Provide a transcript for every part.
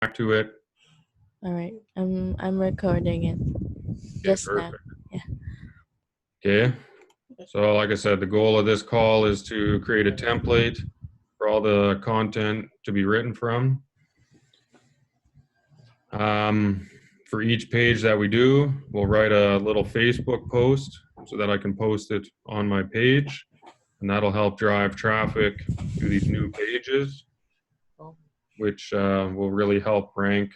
to it. All right. I'm recording it Okay, just now. perfect. Yeah. Okay. So like I said, the goal of this call is to create a template for all the content to be written from. For each page that we do, we'll write a little Facebook post so that I can post it on my page, and that'll help drive traffic to these new pages, which will really help rank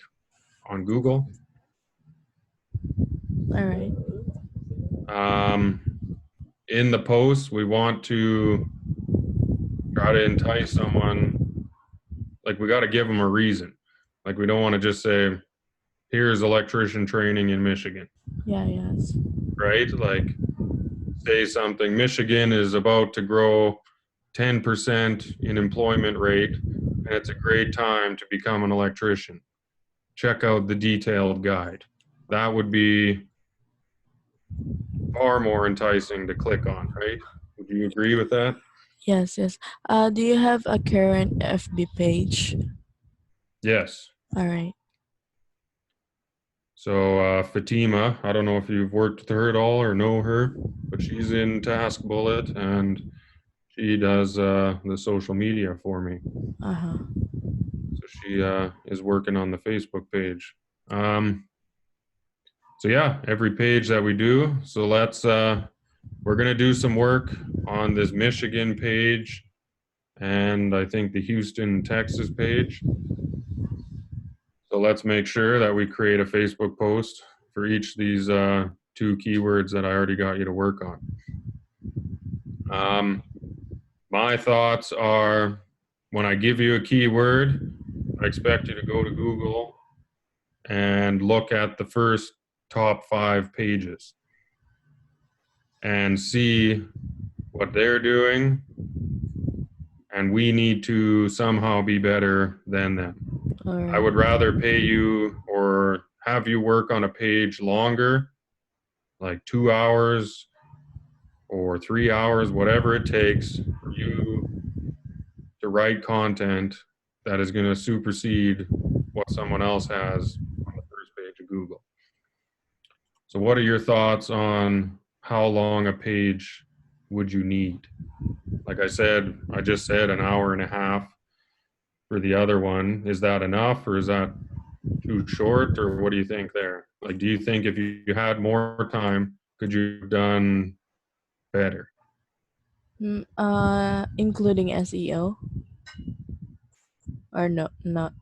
on Google. All right. In the post, we want to try to entice someone. Like, we got to give them a reason. Like, we don't want to just say, here's electrician training in Michigan, Yeah. Yes. right? Like, say something, Michigan is about to grow 10% in employment rate, and it's a great time to become an electrician. Check out the detailed guide. That would be far more enticing to click on, right? Would you agree with that? Yes. Yes. Do you have a current FB page? Yes. All right. So Fatima, I don't know if you've worked with her at all or know her, but she's in Task Bullet and she does the social media for me. Uh huh. So she is working on the Facebook page. So yeah, every page that we do. So we're gonna do some work on this Michigan page and I think the Houston, Texas page. So let's make sure that we create a Facebook post for each of these two keywords that I already got you to work on. My thoughts are, when I give you a keyword, I expect you to go to Google and look at the first top 5 pages and see what they're doing, and we need to somehow be better than them. All I right. would rather pay you or have you work on a page longer, like 2 hours or 3 hours, whatever it takes for you to write content that is going to supersede what someone else has on the first page of Google. So what are your thoughts on how long a page would you need? Like I just said an hour and a half for the other one. Is that enough or is that too short, or what do you think there? Like, do you think if you had more time, could you have done better? Including SEO or no? Not.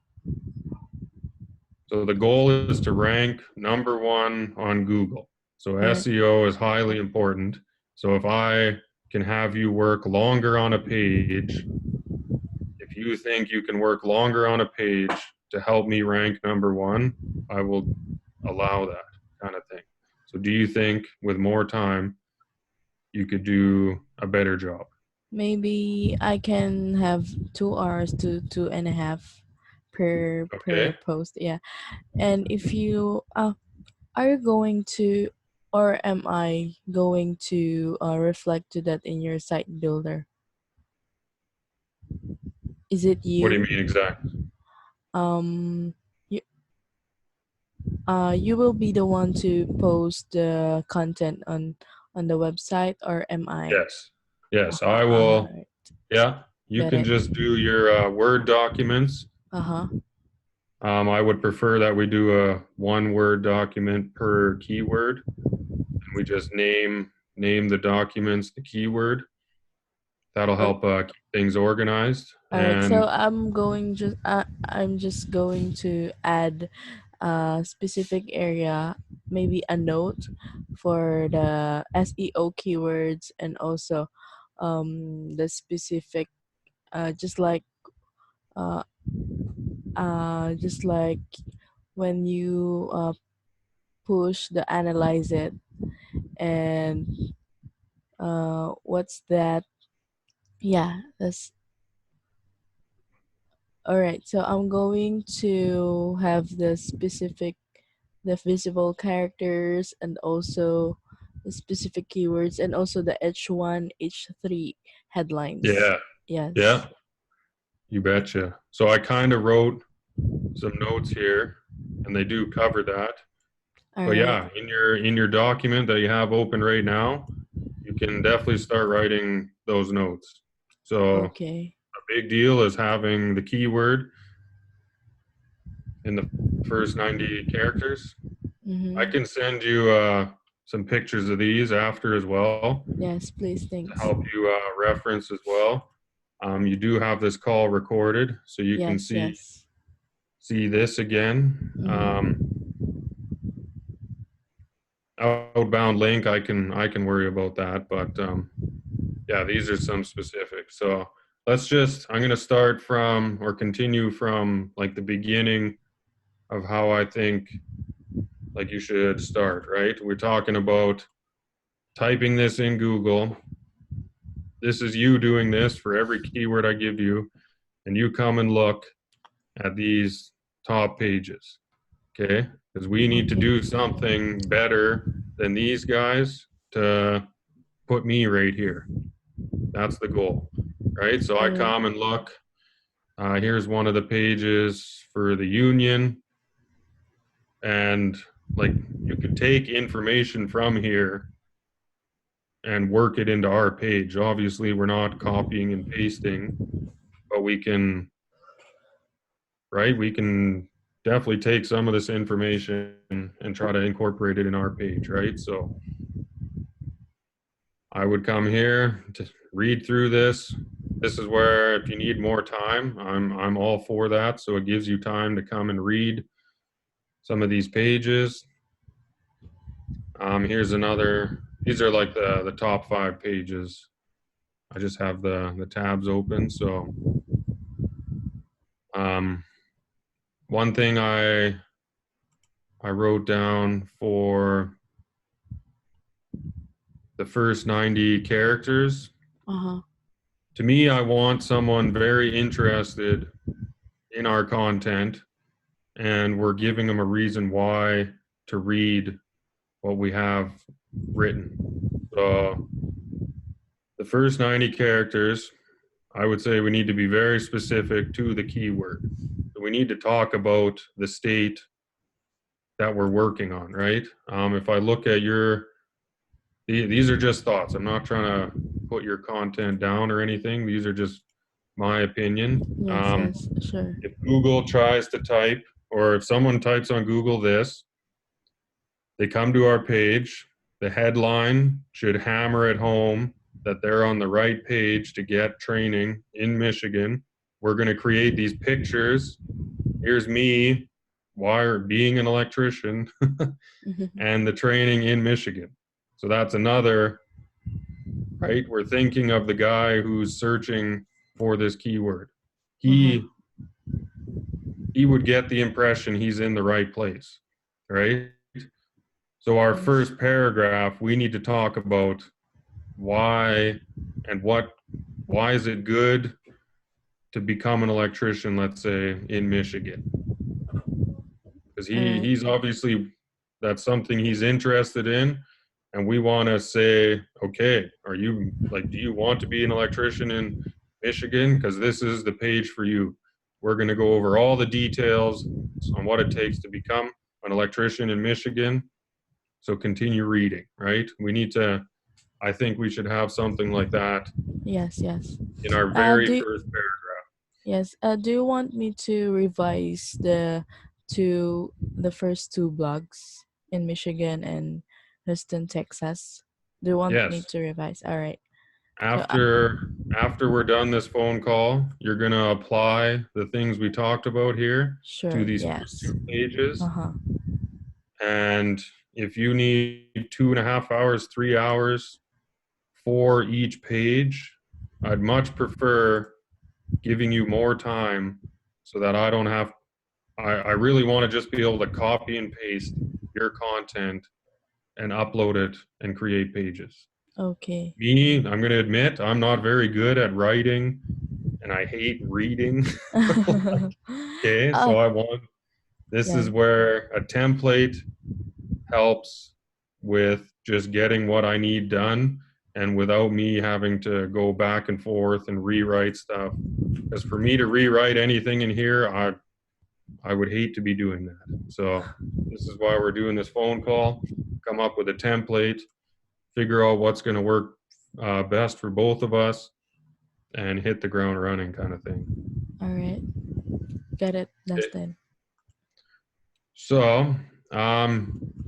So the goal is to rank number 1 on Google. So All right. SEO is highly important. So if I can have you work longer on a page, if you think you can work longer on a page to help me rank number 1, I will allow that kind of thing. So do you think with more time you could do a better job? Maybe I can have 2 hours to 2.5 per Okay. post. Yeah. And if you are you going to, or am I going to reflect to that in your site builder? Is it What do you you? mean exactly? Um, you, you will be the one to post the content on the website, or am I? Yes. Yes, Uh-huh, I all will. right, Yeah, you got can it. just do your Word documents. Uh-huh. I would prefer that we do a one Word document per keyword, and we just name the documents the keyword. That'll Or, help keep things organized. all right. So And I'm just going to add a specific area, maybe a note for the SEO keywords, and also the specific, just like uh, just like when you push the analyze it, and what's that? Yeah, that's all right. So I'm going to have the specific, the visible characters, and also the specific keywords, and also the H1, H3 headlines. yeah, Yes. yeah, you betcha. So I kind of wrote some notes here, and they do cover that. All But right. yeah, in your document that you have open right now, you can definitely start writing those notes. So a Okay. big deal is having the keyword in the first 90 characters. I Mm-hmm. can send you some pictures of these after as well Yes, please. to Thanks. help you reference as well. You do have this call recorded, so you can Yes, yes. see this again. Mm-hmm. Outbound link, I can worry about that, but yeah, these are some specifics. So I'm going to start from or continue from like the beginning of how I think like you should start, right? We're talking about typing this in Google. This is you doing this for every keyword I give you, and you come and look at these top pages, okay? Because we need to Okay. do something better than these guys to put me right here. That's the goal, right? So All I right. come and look. Here's one of the pages for the union, and like you could take information from here and work it into our page. Obviously, we're not copying and pasting, but we can, right? We can definitely take some of this information and try to incorporate it in our page, right? So I would come here to read through this. This is where if you need more time, I'm all for that. So it gives you time to come and read some of these pages. Here's another. These are like the top 5 pages. I just have the tabs open. So um, one thing I wrote down for the first 90 characters. Uh-huh. To me, I want someone very interested in our content, and we're giving them a reason why to read what we have written. So the first 90 characters, I would say we need to be very specific to the keyword. So we need to talk about the state that we're working on, right? If I look at these are just thoughts. I'm not trying to put your content down or anything. These are just my opinion. Yes, yes. Sure. If Google tries to type, or if someone types on Google this, they come to our page, the headline should hammer it home that they're on the right page to get training in Michigan. We're going to create these pictures. Here's me being an electrician and the training in Michigan. So that's another, right? We're thinking of the guy who's searching for this keyword. Uh-huh. He he would get the impression he's in the right place, right? So our Yes. first paragraph, we need to talk about why and why is it good to become an electrician, let's say in Michigan, because All right. he's obviously that's something he's interested in, and we want to say, okay, are you like, do you want to be an electrician in Michigan? Because this is the page for you. We're going to go over all the details on what it takes to become an electrician in Michigan. So continue reading, right? We need to, I think we should have something like that Yes, yes. in our Uh very do first paragraph. yes, do you want me to revise the first two blogs in Michigan and Houston, Texas? Do you want me Yes. to revise? All right. So After we're done this phone call, you're going to apply the things we talked about here to sure. these first Yes. 2 pages. Uh-huh. And if you need 2.5 hours, 3 hours for each page, I'd much prefer giving you more time so that I don't have, I really want to just be able to copy and paste your content and upload it and create pages. Okay. Me, I'm going to admit, I'm not very good at writing and I hate reading. Okay, so Oh, I want this yeah. is where a template helps with just getting what I need done and without me having to go back and forth and rewrite stuff. Because for me to rewrite anything in here, I would hate to be doing that. So this is why we're doing this phone call, come up with a template, figure out what's going to work best for both of us, and hit the ground running kind of thing. All right. Got it, Okay. Dustin. So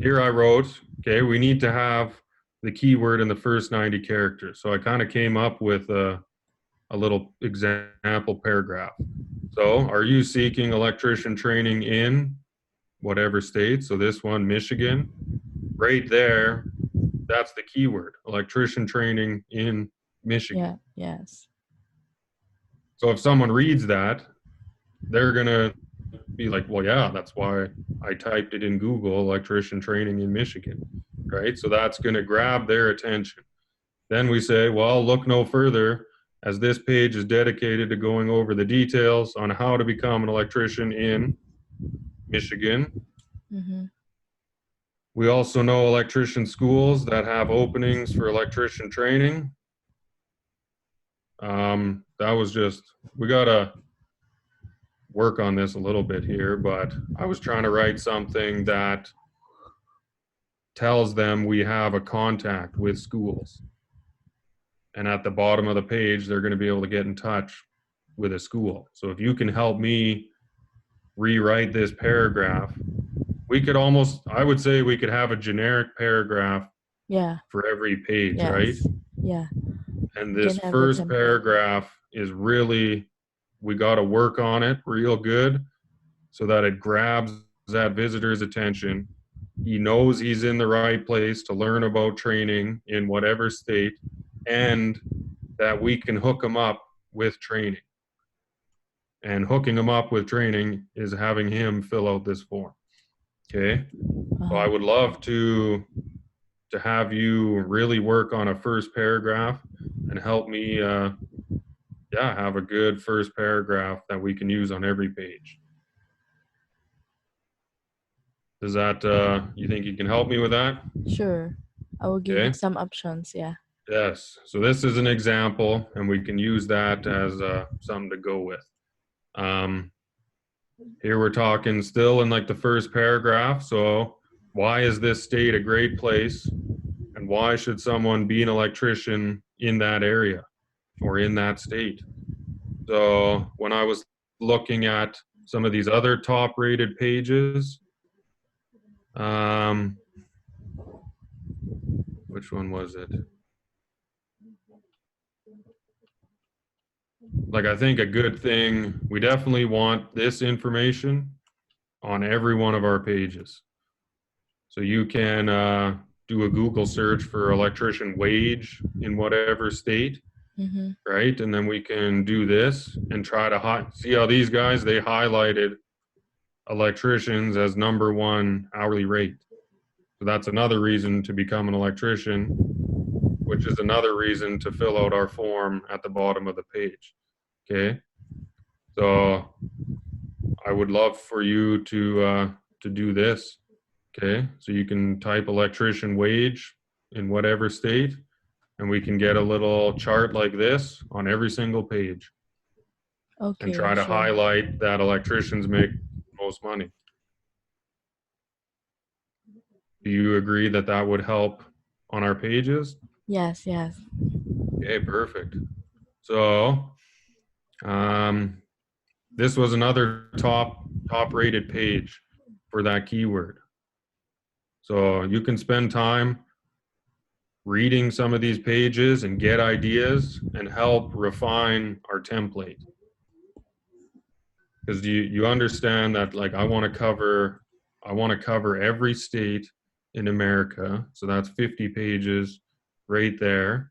here I wrote, okay, we need to have the keyword in the first 90 characters. So I kind of came up with a little example paragraph. So are you seeking electrician training in whatever state? So this one, Michigan, right there, that's the keyword, electrician training in Michigan. Yeah, yes. So if someone reads that, they're going to be like, well, yeah, that's why I typed it in Google, electrician training in Michigan, right? So that's going to grab their attention. Then we say, well, look no further, as this page is dedicated to going over the details on how to become an electrician in Michigan. Mm-hmm. We also know electrician schools that have openings for electrician training. That was just, we got to work on this a little bit here, but I was trying to write something that tells them we have a contact with schools. And at the bottom of the page, they're going to be able to get in touch with a school. So if you can help me rewrite this paragraph, we could almost, I would say we could have a generic paragraph Yeah, for every page, right? yes. Yeah, And we can this have the first template. paragraph is really, we got to work on it real good so that it grabs that visitor's attention. He knows he's in the right place to learn about training in whatever state, and that we can hook him up with training. And hooking him up with training is having him fill out this form. Okay. So I Uh-huh. would love to have you really work on a first paragraph and help me yeah, have a good first paragraph that we can use on every page. Does that you think you can help me with that? Sure. I will give you Okay. some options, yeah. Yes. So this is an example, and we can use that as something to go with. Um, Here we're talking still in like the first paragraph. So why is this state a great place, and why should someone be an electrician in that area or in that state? So when I was looking at some of these other top rated pages, um, which one was it? Like, I think a good thing, we definitely want this information on every one of our pages. So you can do a Google search for electrician wage in whatever state, Mm-hmm. right? And then we can do this and try to see how these guys, they highlighted electricians as number one hourly rate. So that's another reason to become an electrician, which is another reason to fill out our form at the bottom of the page. Okay. So I would love for you to do this. Okay. So you can type electrician wage in whatever state, and we can get a little chart like this on every single page and Okay, try to sure. highlight that electricians make most money. Do you agree that that would help on our pages? Yes, yes. Okay, perfect. So, um, this was another top rated page for that keyword. So you can spend time reading some of these pages and get ideas and help refine our template. Because you understand that, like, I want to cover every state in America. So that's 50 pages right there.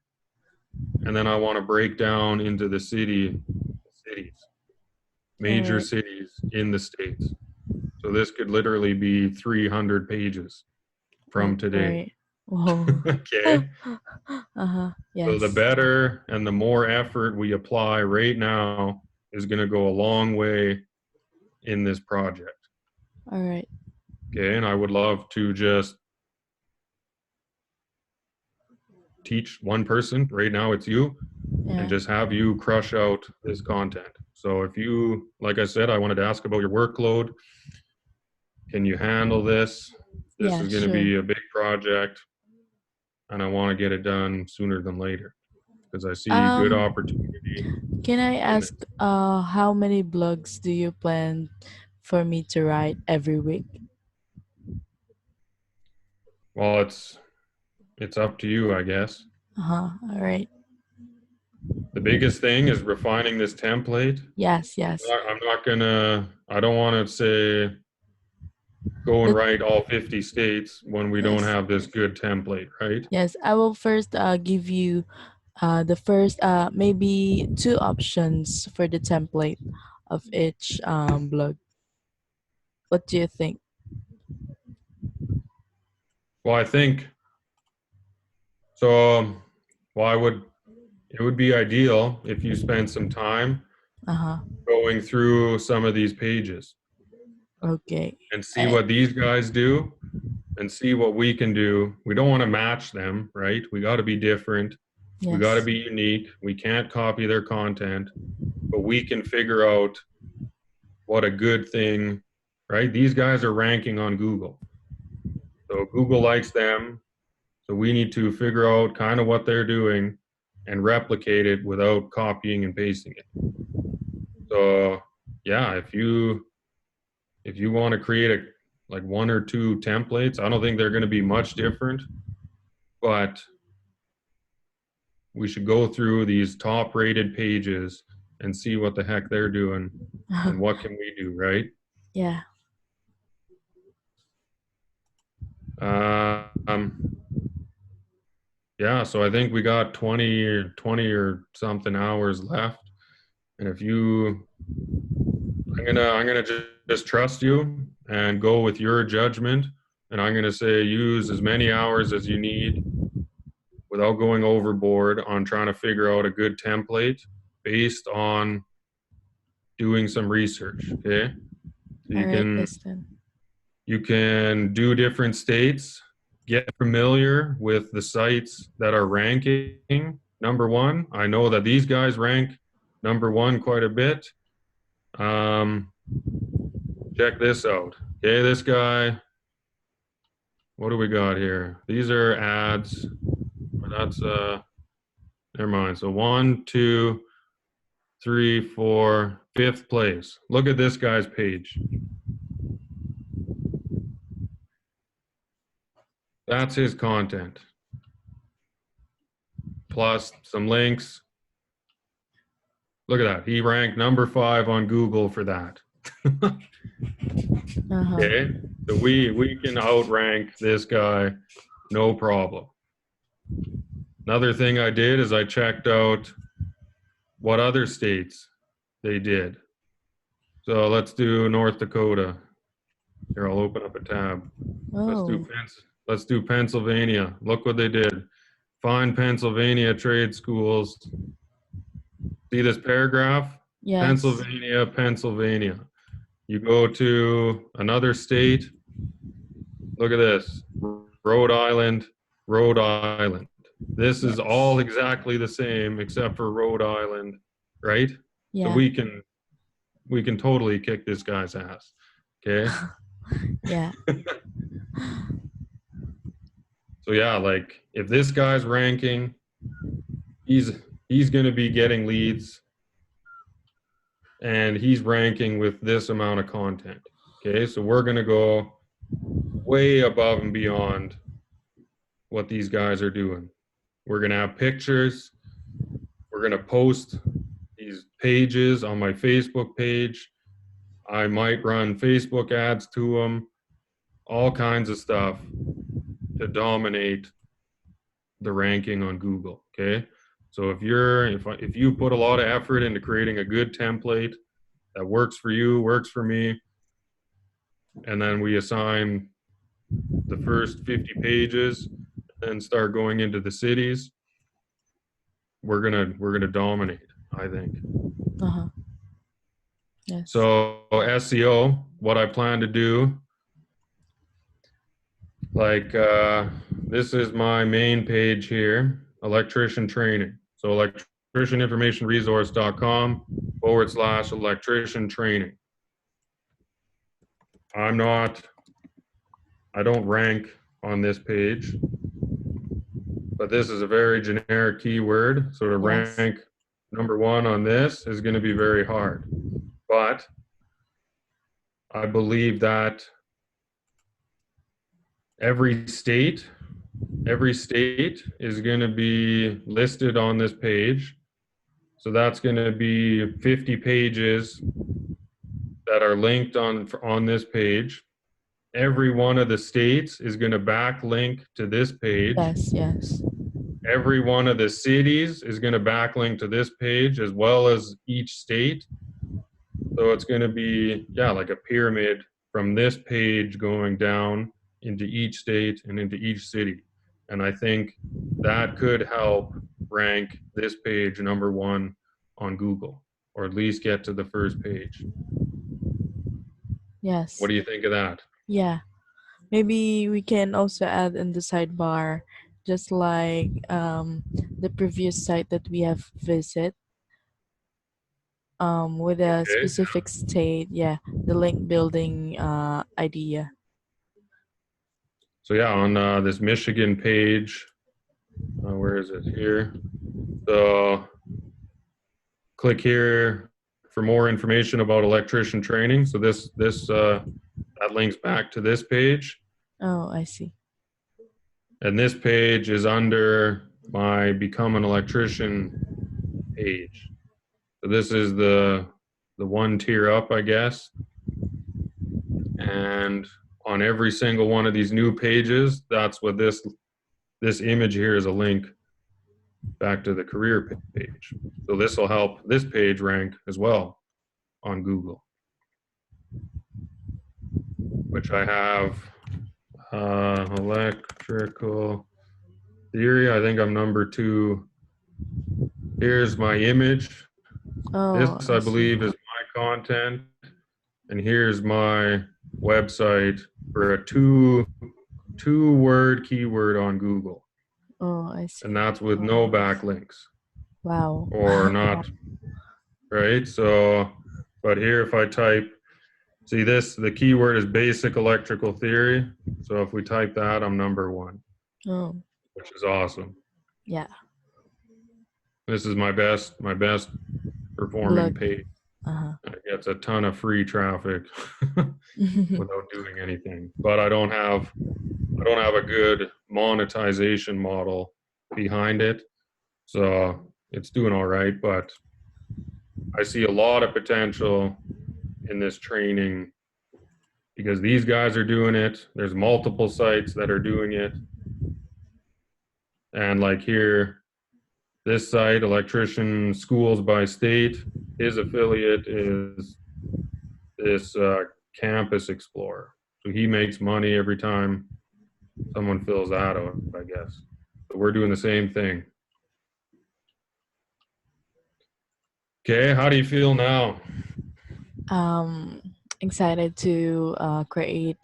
And then I want to break down into the cities, All major right. cities in the states. So this could literally be 300 pages Oh, from today. right. Whoa. Okay. Uh-huh. So the Yes. better and the more effort we apply right now is going to go a long way in this project. All right. Okay. And I would love to just teach one person. Right now it's you, and Yeah. just have you crush out this content. So if you, like I said, I wanted to ask about your workload. Can you handle this? This Yeah, is going to sure. be a big project, and I want to get it done sooner than later because I see good Um, opportunity can I in ask, this. how many blogs do you plan for me to write every week? Well, it's up to you, I guess. Uh-huh. All right. The biggest thing is refining this template. Yes, yes. I'm not gonna. I don't want to say go and But write all 50 states when we don't yes, have this good template, right? yes. I will first give you the first maybe two options for the template of each blog. What do you think? Well, I think so. Well, I would. It would be ideal if you spent some time Uh-huh. going through some of these pages Okay. and see Eh, what these guys do and see what we can do. We don't want to match them, right? We got to be different. We got to yes. be unique. We can't copy their content, but we can figure out what a good thing, right? These guys are ranking on Google. So Google likes them. So we need to figure out kind of what they're doing and replicate it without copying and pasting it. So yeah, if you want to create a like one or two templates, I don't think they're going to be much different, but we should go through these top rated pages and see what the heck they're doing and what can we do, right? Yeah. Um, yeah, so I think we got 20 or something hours left. And if you I'm gonna just trust you and go with your judgment. And I'm gonna say use as many hours as you need without going overboard on trying to figure out a good template based on doing some research. Okay. So All you right, can Dustin. you can do different states, get familiar with the sites that are ranking number one. I know that these guys rank number one quite a bit. Um, check this out. Okay, this guy, what do we got here? These are ads. That's never mind. So one, two, three, four, fifth place. Look at this guy's page. That's his content. Plus some links. Look at that. He ranked number 5 on Google for that. Uh-huh. Okay. So we can outrank this guy, no problem. Another thing I did is I checked out what other states they did. So let's do North Dakota. Here, I'll open up a tab. Let's do Oh, let's do Pennsylvania. Look what they did. Find Pennsylvania trade schools. See this paragraph? yes. Pennsylvania, Pennsylvania. You go to another state. Look at this. Rhode Island, Rhode Island. This is all Yes. exactly the same except for Rhode Island, right? So Yeah. we can totally kick this guy's ass. Okay? Yeah. So yeah, like if this guy's ranking, he's he's going to be getting leads and he's ranking with this amount of content. Okay? So we're going to go way above and beyond what these guys are doing. We're going to have pictures. We're going to post these pages on my Facebook page. I might run Facebook ads to them, all kinds of stuff to dominate the ranking on Google. Okay. So if you put a lot of effort into creating a good template that works for you, works for me, and then we assign the first 50 pages and start going into the cities, we're gonna dominate, I think. Uh-huh. Yes. So SEO, what I plan to do, like this is my main page here, electrician training. So electricianinformationresource.com/electrician training. I don't rank on this page, but this is a very generic keyword. So to Yes. rank number one on this is going to be very hard. But I believe that every state, every state is going to be listed on this page. So that's going to be 50 pages that are linked on this page. Every one of the states is going to backlink to this page. Yes, yes. Every one of the cities is going to backlink to this page as well as each state. So it's going to be, yeah, like a pyramid from this page going down into each state and into each city. And I think that could help rank this page number one on Google, or at least get to the first page. What Yes. do you think of that? Yeah. Maybe we can also add in the sidebar, just like the previous site that we have visit, with a Okay. specific state. Yeah, the link building idea. So, yeah, on this Michigan page, where is it here? So, click here for more information about electrician training. So that links back to this page, Oh, I see. and this page is under my Become an Electrician page. So this is the one tier up, I guess. And on every single one of these new pages, that's what this image here is a link back to the career page. So this will help this page rank as well on Google, which I have electrical theory. I think I'm number 2. Here's my image. Oh, This, I I see. believe, is my content. And here's my website for a two-word keyword on Google. Oh, I And see. that's with no backlinks Wow. or not, right? So, but here if I type, see this, the keyword is basic electrical theory. So if we type that, I'm number 1, Oh, which is awesome. yeah. This is my best performing Look. page. Uh It gets a ton of free traffic huh. without doing anything. But I don't have a good monetization model behind it. So it's doing all right, but I see a lot of potential in this training because these guys are doing it. There's multiple sites that are doing it. And like here, this site, Electrician Schools by State, his affiliate is this Campus Explorer. So he makes money every time someone fills that out, I guess. So we're doing the same thing. Okay, how do you feel now? um, Excited to create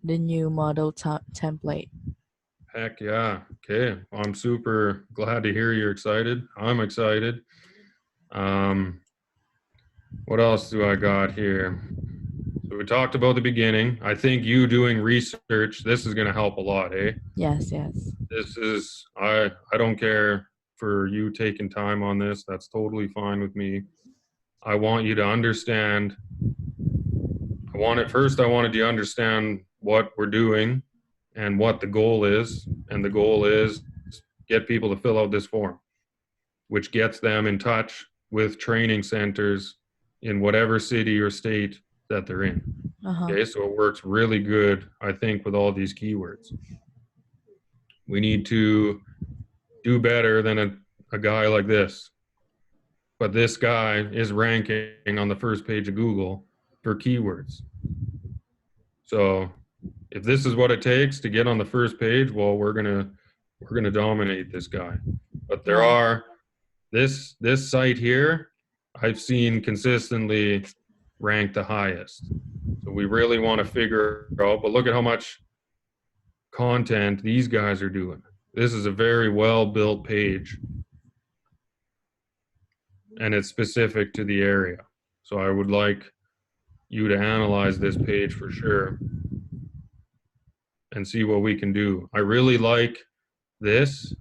the new model template. Heck yeah. Okay, I'm super glad to hear you're excited. I'm excited. Um, what else do I got here? So we talked about the beginning. I think you doing research, this is going to help a lot, eh? Yes, yes. I don't care for you taking time on this. That's totally fine with me. I want you to understand. I wanted you to understand what we're doing and what the goal is. And the goal is get people to fill out this form, which gets them in touch with training centers in whatever city or state that they're in. Uh huh. Okay, so it works really good, I think, with all these keywords. We need to do better than a guy like this. But this guy is ranking on the first page of Google for keywords. So if this is what it takes to get on the first page, well, we're gonna dominate this guy. But there Yeah. are this site here, I've seen consistently ranked the highest. So we really want to figure out. But look at how much content these guys are doing. This is a very well built page. and it's specific to the area. So I would like you to analyze this page for sure and see what we can do. I really like this.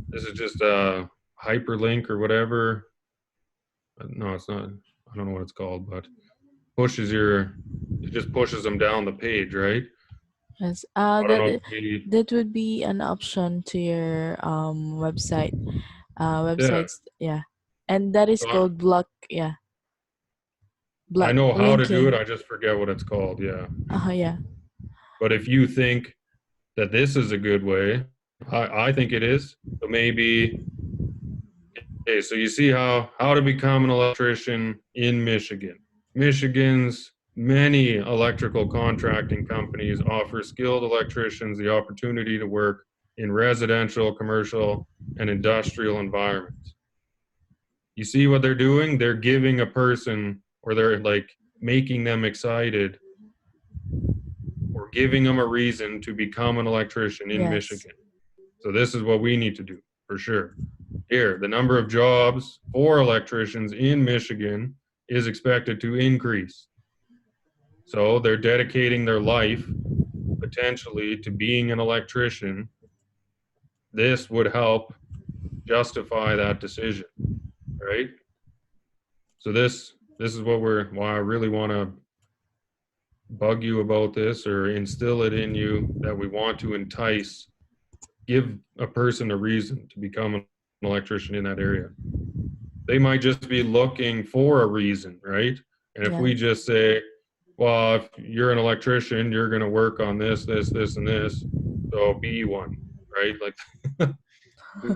This is just a hyperlink or whatever. No, it's not. I don't know what it's called, but it just pushes them down the page, right? Yes. I don't know if we, That would be an option to your website. yeah. Websites, yeah, and that is So called block. Yeah, I block know how to do it. linking. I just forget what it's called. Yeah. Yeah. But if you think that this is a good way, I think it is. So maybe, okay, so you see how to become an electrician in Michigan. Michigan's many electrical contracting companies offer skilled electricians the opportunity to work in residential, commercial, and industrial environments. You see what they're doing? They're giving a person, or they're like making them excited, or giving them a reason to become an electrician in Yes. Michigan. So this is what we need to do for sure. Here, the number of jobs for electricians in Michigan is expected to increase. So they're dedicating their life potentially to being an electrician. This would help justify that decision, right? So this is why I really want to bug you about this or instill it in you that we want to give a person a reason to become an electrician in that area. They might just be looking for a reason, right? And if we Yes. just say, well, if you're an electrician, you're going to work on this, and this, so be one, right? Like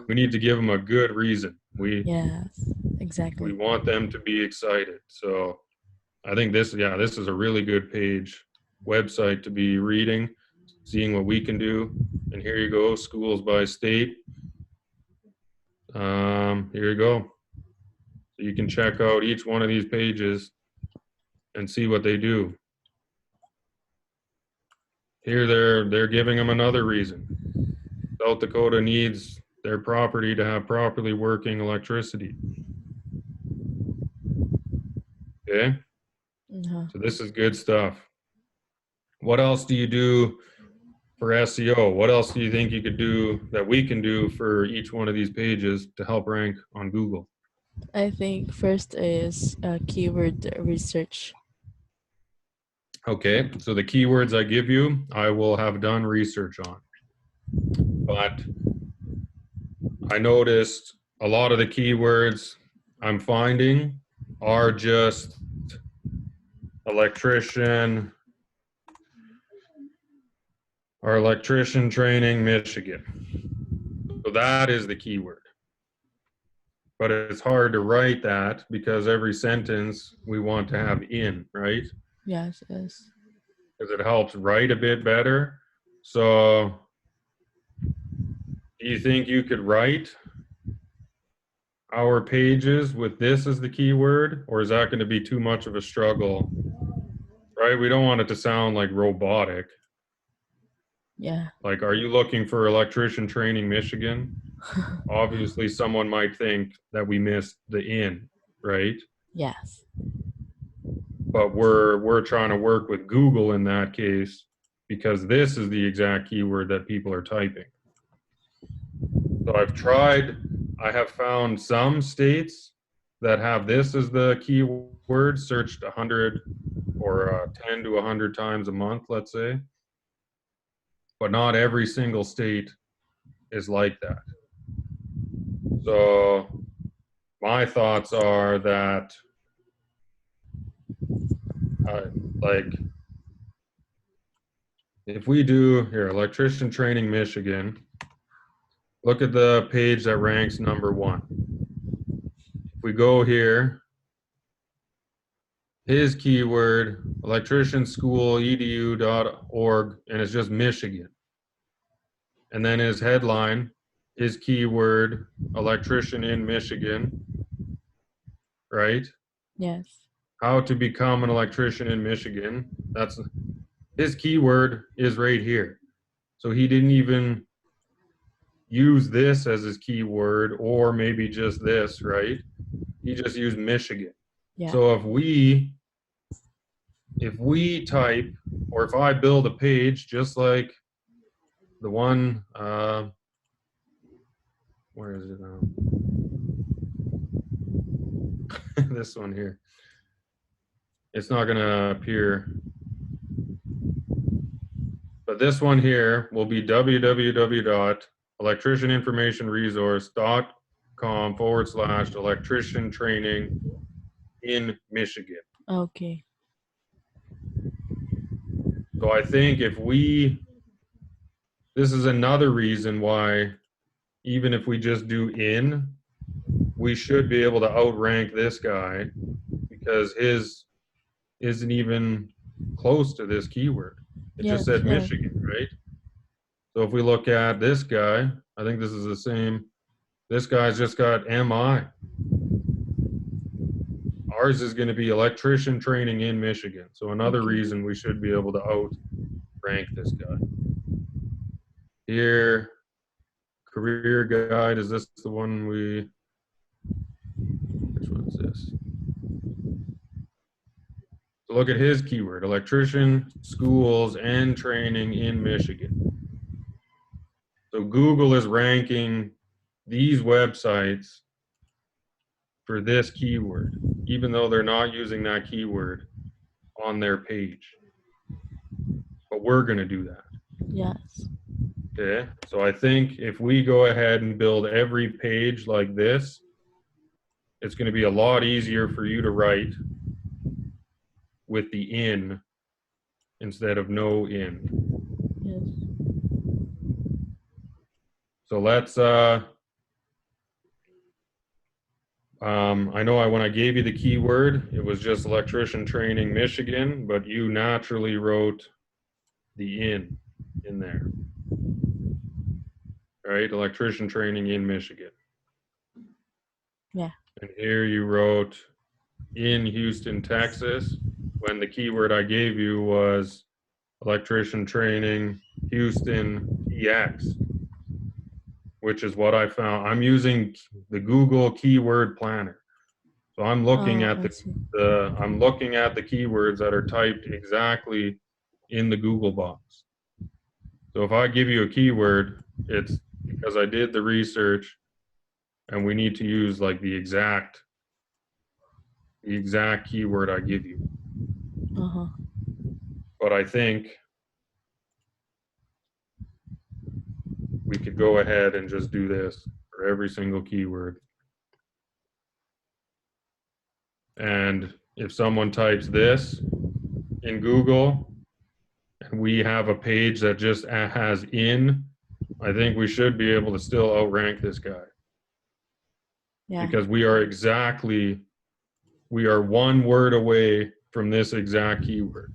we need to give them a good reason. Yes. We Exactly. want them to be excited. So I think this is a really good website to be reading, seeing what we can do. And here you go, schools by state. Here you go. So you can check out each one of these pages and see what they do. Here they're giving them another reason. South Dakota needs their property to have properly working electricity. Okay? Uh-huh. So this is good stuff. What else do you do for SEO? What else do you think you could do that we can do for each one of these pages to help rank on Google? I think first is keyword research. Okay, so the keywords I give you, I will have done research on. But I noticed a lot of the keywords I'm finding are just electrician or electrician training Michigan. So that is the keyword. But it's hard to write that because every sentence we want to have in, right? Yes. Yes. Because it helps write a bit better. So do you think you could write our pages with this as the keyword, or is that going to be too much of a struggle? Right? We don't want it to sound like robotic. Yeah. Like, are you looking for electrician training Michigan? Obviously, someone might think that we missed the in, right? Yes. But we're trying to work with Google in that case because this is the exact keyword that people are typing. So I have found some states that have this as the keyword searched 100 or 10 to 100 times a month, let's say. But not every single state is like that. So my thoughts are that uh, like if we do here electrician training Michigan, look at the page that ranks number 1. If we go here, his keyword electrician school edu.org, and it's just Michigan. And then his headline, his keyword electrician in Michigan, right? Yes. How to become an electrician in Michigan. That's his keyword is right here. So he didn't even use this as his keyword or maybe just this, right? He just used Michigan. Yeah. So if we type, or if I build a page just like the one, where is it now? This one here. It's not going to appear. But this one here will be www.electricianinformationresource.com/electrician training in Michigan. Okay. So I think this is another reason why, even if we just do in, we should be able to outrank this guy because his isn't even close to this keyword. It just Yes. said Yes. Michigan, right? So if we look at this guy, I think this is the same. This guy's just got MI. Ours is going to be electrician training in Michigan. So another Okay. reason we should be able to outrank this guy. Here, career guide, is this the one which one's this? So look at his keyword, electrician, schools, and training in Michigan. So Google is ranking these websites for this keyword, even though they're not using that keyword on their page. But we're going to do that. Yes. Okay. So I think if we go ahead and build every page like this, it's going to be a lot easier for you to write with the in instead of no in. Yes. So let's, I know when I gave you the keyword, it was just electrician training Michigan, but you naturally wrote the in there, right? Electrician training in Michigan. Yeah. And here you wrote in Houston, Texas, when the keyword I gave you was electrician training Houston TX, which is what I found. I'm using the Google keyword planner. So I'm looking Oh, at I see. I'm looking at the keywords that are typed exactly in the Google box. So if I give you a keyword, it's because I did the research and we need to use like the exact keyword I give you. Uh huh. But I think we could go ahead and just do this for every single keyword. And if someone types this in Google and we have a page that just has in, I think we should be able to still outrank this guy Yeah. because we are one word away from this exact keyword,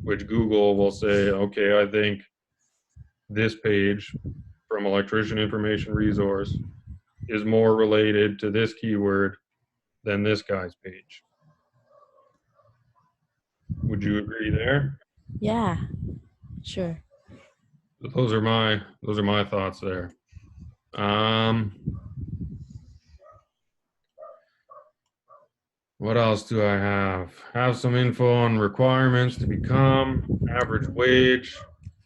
which Google will say, okay, I think this page from electrician information resource is more related to this keyword than this guy's page. Would you agree there? Yeah. Sure. Those are my thoughts there. Um, what else do I have? Have some info on requirements to become average wage.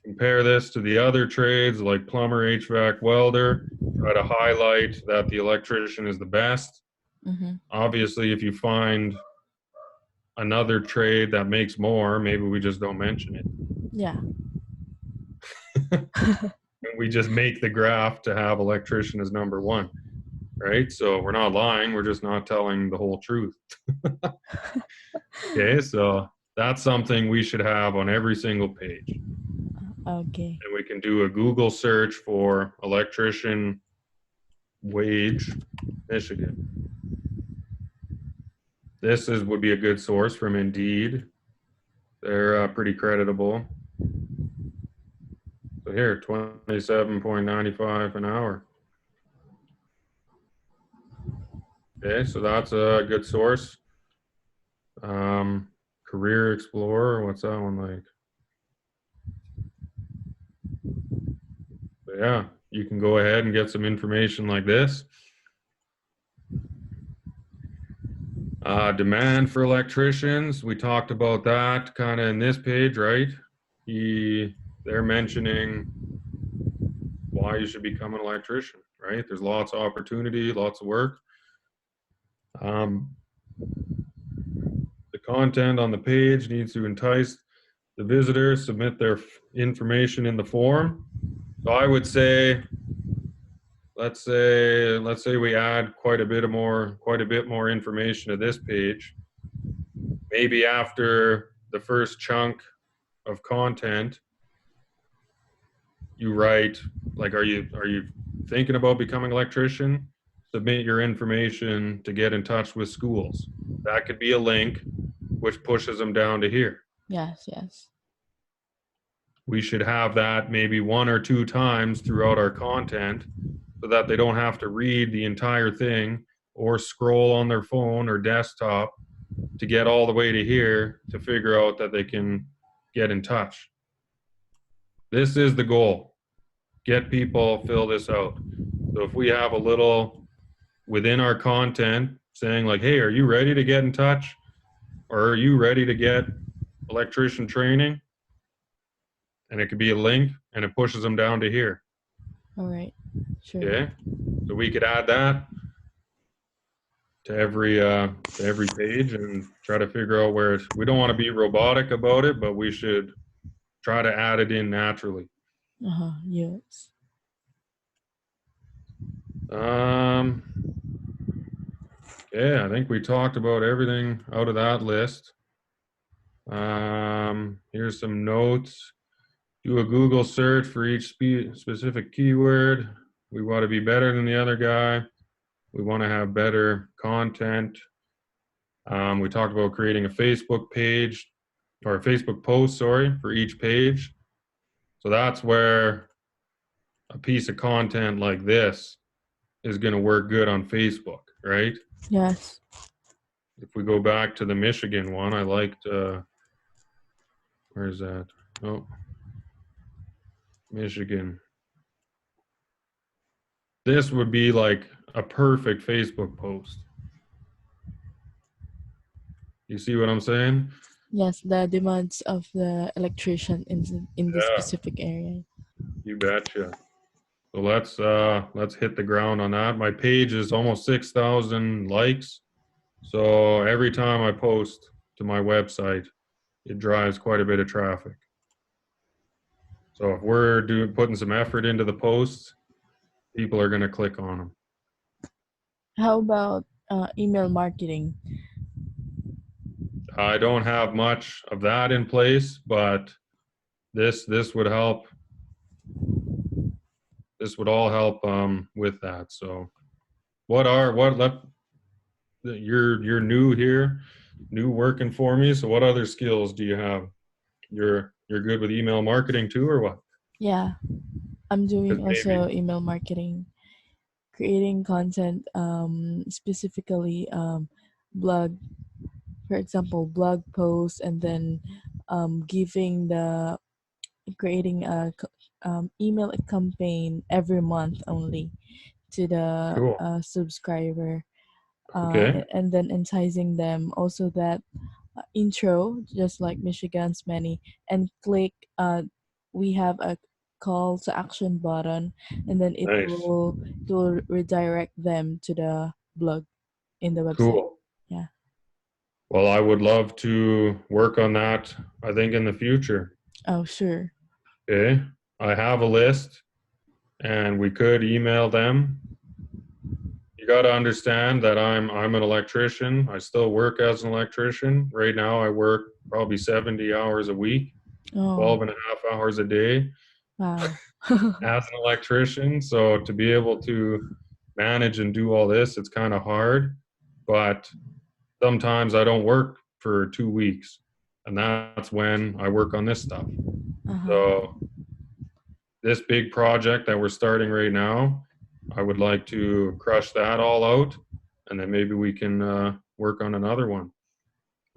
Compare this to the other trades like plumber, HVAC, welder. Try to highlight that the electrician is the best. Mm-hmm. Obviously, if you find another trade that makes more, maybe we just don't mention it. Yeah. And we just make the graph to have electrician as number one, right? So we're not lying, we're just not telling the whole truth. Okay, so that's something we should have on every single page. Okay. And we can do a Google search for electrician wage Michigan. Would be a good source from Indeed. They're pretty creditable. So here, 27.95 an hour. Okay, so that's a good source. Career Explorer, what's that one like? But yeah, you can go ahead and get some information like this. Demand for electricians. We talked about that kind of in this page, right? They're mentioning why you should become an electrician, right? There's lots of opportunity, lots of work. The content on the page needs to entice the visitors, submit their information in the form. So I would say, let's say we add quite a bit more information to this page. Maybe after the first chunk of content, you write like, are you thinking about becoming an electrician? Submit your information to get in touch with schools. That could be a link which pushes them down to here. Yes, yes. We should have that maybe 1 or 2 times throughout our content so that they don't have to read the entire thing or scroll on their phone or desktop to get all the way to here to figure out that they can get in touch. This is the goal. Get people, fill this out. So if we have a little within our content saying like, hey, are you ready to get in touch? Or are you ready to get electrician training? And it could be a link and it pushes them down to here. All right. Sure. Okay. So we could add that to every page and try to figure out where we don't want to be robotic about it, but we should try to add it in naturally. Yes. Yeah, I think we talked about everything out of that list. Here's some notes. Do a Google search for each specific keyword. We want to be better than the other guy. We want to have better content. We talked about creating a Facebook page or a Facebook post, sorry, for each page. So that's where a piece of content like this is going to work good on Facebook, right? Yes. If we go back to the Michigan one, I liked, where's that? Oh, Michigan. This would be like a perfect Facebook post. You see what I'm saying? Yes, the demands of the electrician in this Yeah, specific area. you betcha. So let's hit the ground on that. My page is almost 6,000 likes. So every time I post to my website, it drives quite a bit of traffic. So if we're putting some effort into the posts, people are going to click on them. How about email marketing? I don't have much of that in place, but this would help. This would all help with that. So you're new here, new working for me. So what other skills do you have? You're good with email marketing too, or what? Yeah, I'm doing Because also email marketing, creating content, specifically blog, for example, blog posts, and then giving the creating a email campaign every month only to the cool. subscriber, Okay, and then enticing them also that intro, just like Michigan's many, and click. We have a call to action button, and then nice, it will redirect them to the blog in the website. cool. Yeah. Well, I would love to work on that. I think in the future. Oh, sure. Okay, I have a list, and we could email them. You got to understand that I'm an electrician. I still work as an electrician. Right now, I work probably 70 hours a week, Oh, 12 and a half hours a day wow. as an electrician. So to be able to manage and do all this, it's kind of hard. But sometimes I don't work for 2 weeks, and that's when I work on this stuff. Uh-huh. So this big project that we're starting right now, I would like to crush that all out, and then maybe we can work on another one.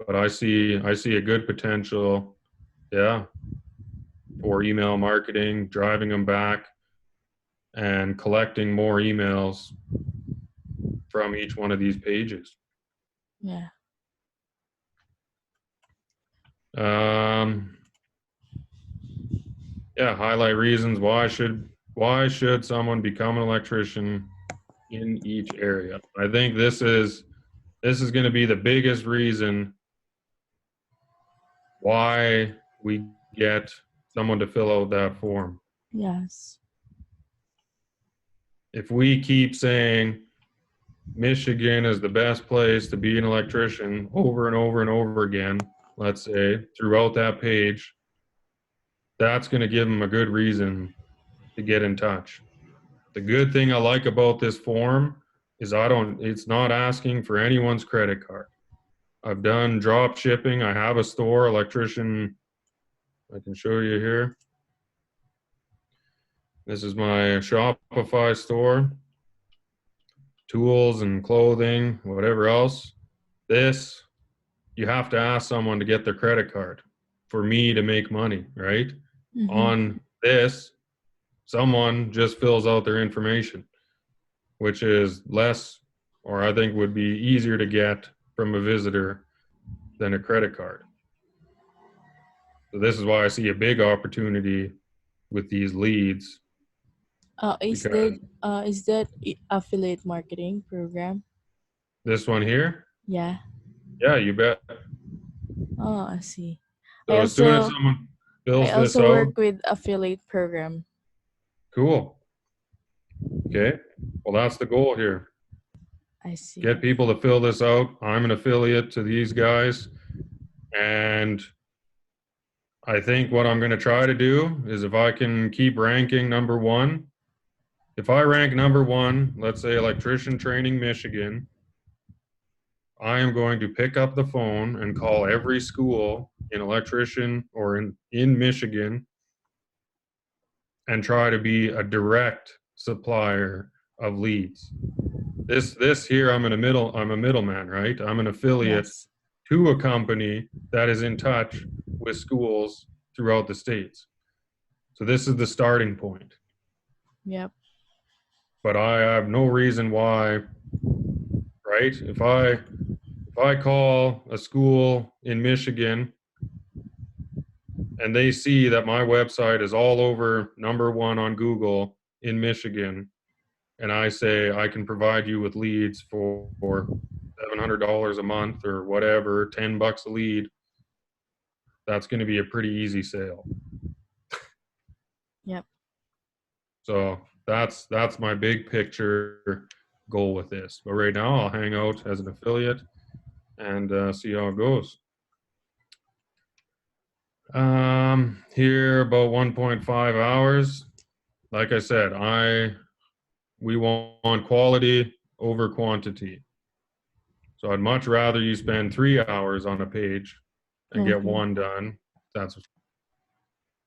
But I see a good potential, yeah, for email marketing, driving them back. and collecting more emails from each one of these pages. Yeah. Um, yeah, highlight reasons why should someone become an electrician in each area. I think this is going to be the biggest reason why we get someone to fill out that form. Yes. If we keep saying Michigan is the best place to be an electrician over and over and over again, let's say throughout that page, that's going to give them a good reason to get in touch. The good thing I like about this form is it's not asking for anyone's credit card. I've done drop shipping. I have a store, electrician. I can show you here. This is my Shopify store, tools and clothing, whatever else. This, you have to ask someone to get their credit card for me to make money, right? Mm-hmm. On this, someone just fills out their information, which is less, or I think would be easier to get from a visitor than a credit card. So this is why I see a big opportunity with these leads Is because that is that affiliate marketing program? this one here, Yeah. yeah, you bet. Oh, I see. I So as soon as also someone I fills this also out, work with affiliate program. cool. Okay. Well, that's the goal here. I see. Get people to fill this out. I'm an affiliate to these guys. And I think what I'm going to try to do is if I can keep ranking number one, if I rank number one, let's say electrician training Michigan, I am going to pick up the phone and call every school in electrician or in Michigan and try to be a direct supplier of leads. This here, I'm a middleman, right? I'm an affiliate Yes. to a company that is in touch with schools throughout the states. So this is the starting point. Yep. But I have no reason why, right? If I call a school in Michigan and they see that my website is all over number one on Google in Michigan, and I say I can provide you with leads for $700 a month or whatever, $10 a lead, that's going to be a pretty easy sale. Yep. So that's my big picture goal with this. But right now, I'll hang out as an affiliate and see how it goes. Here about 1.5 hours. Like I said, we want quality over quantity. So I'd much rather you spend 3 hours on a page and get Mm-hmm. one done. That's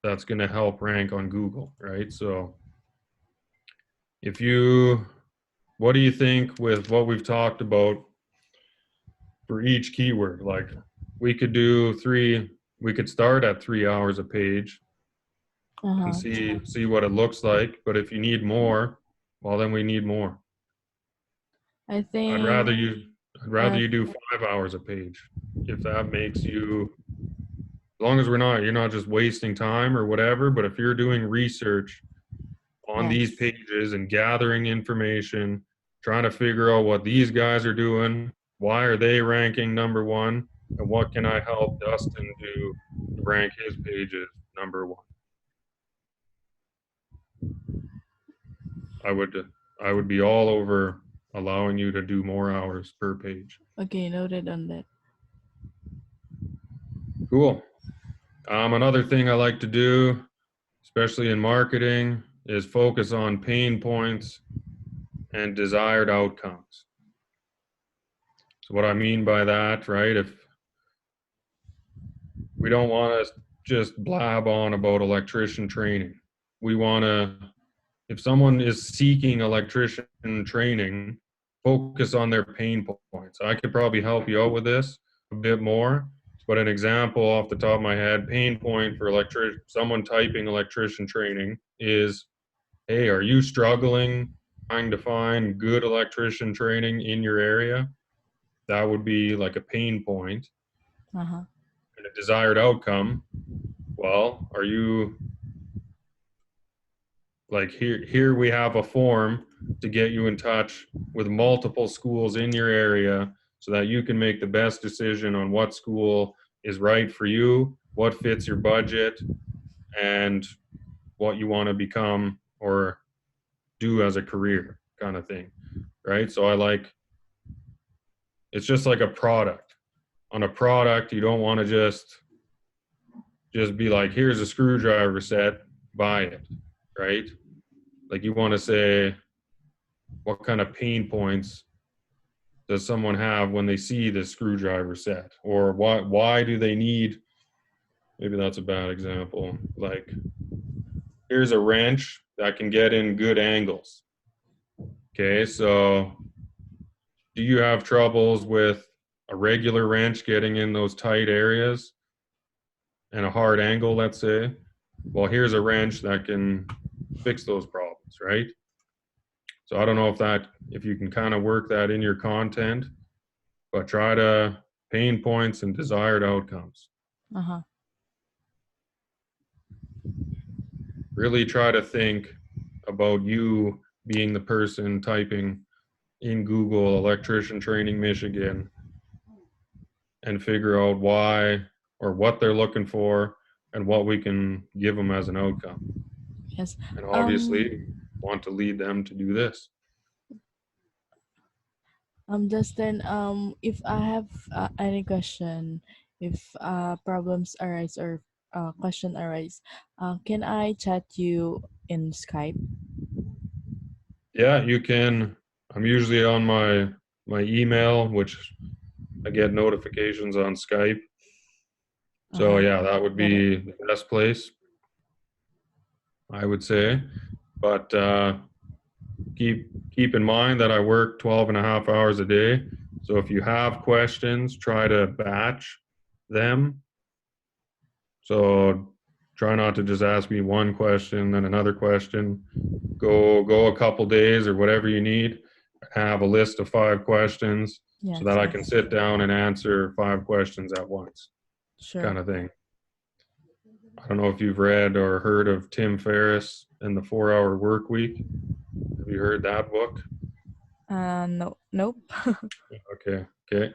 that's going to help rank on Google, right? So if you, what do you think with what we've talked about for each keyword? Like we could start at 3 hours a page and Uh-huh. see what it looks like. But if you need more, well, then we need more. I I'd think rather you, I'd rather uh you do 5 hours a page if that makes you, as long as you're not just wasting time or whatever, but if you're doing research on these yes. pages and gathering information, trying to figure out what these guys are doing, why are they ranking number one, and what can I help Dustin do to rank his pages number one. I would I would be all over allowing you to do more hours per page. Okay, noted on that. Cool. Another thing I like to do, especially in marketing, is focus on pain points and desired outcomes. So what I mean by that, right? If we don't want to just blab on about electrician training, we want to, if someone is seeking electrician training, focus on their pain points. I could probably help you out with this a bit more, but an example off the top of my head, pain point for someone typing electrician training is hey, are you struggling trying to find good electrician training in your area? That would be like a pain point. Uh-huh. And a desired outcome. Well, are you like here we have a form to get you in touch with multiple schools in your area so that you can make the best decision on what school is right for you, what fits your budget, and what you want to become or do as a career kind of thing, right? So I like it's just like a product. On a product, you don't want to just be like, here's a screwdriver set, buy it, right? Like you want to say, what kind of pain points does someone have when they see this screwdriver set, or why do they need? Maybe that's a bad example. Like, here's a wrench that can get in good angles. Okay, so do you have troubles with a regular wrench getting in those tight areas and a hard angle, let's say? Well, here's a wrench that can fix those problems, right? So I don't know if you can kind of work that in your content, but try to pain points and desired outcomes. Uh-huh. Really try to think about you being the person typing in Google electrician training Michigan and figure out why or what they're looking for and what we can give them as an outcome. Yes. And obviously, Um want to lead them to do this. Justin, if I have any question, if problems arise or question arise, can I chat you in Skype? Yeah, you can. I'm usually on my email, which I get notifications on Skype. So Uh-huh. yeah, that would Got it. be the best place, I would say. But keep in mind that I work 12 and a half hours a day. So if you have questions, try to batch them. So try not to just ask me one question, then another question. Go a couple days or whatever you need. Have a list of 5 questions so Yes, that I can yes. sit down and answer 5 questions at once, Sure. kind of thing. I don't know if you've read or heard of Tim Ferriss and the 4 Hour Work Week. Have you heard that book? No, nope. Okay, okay.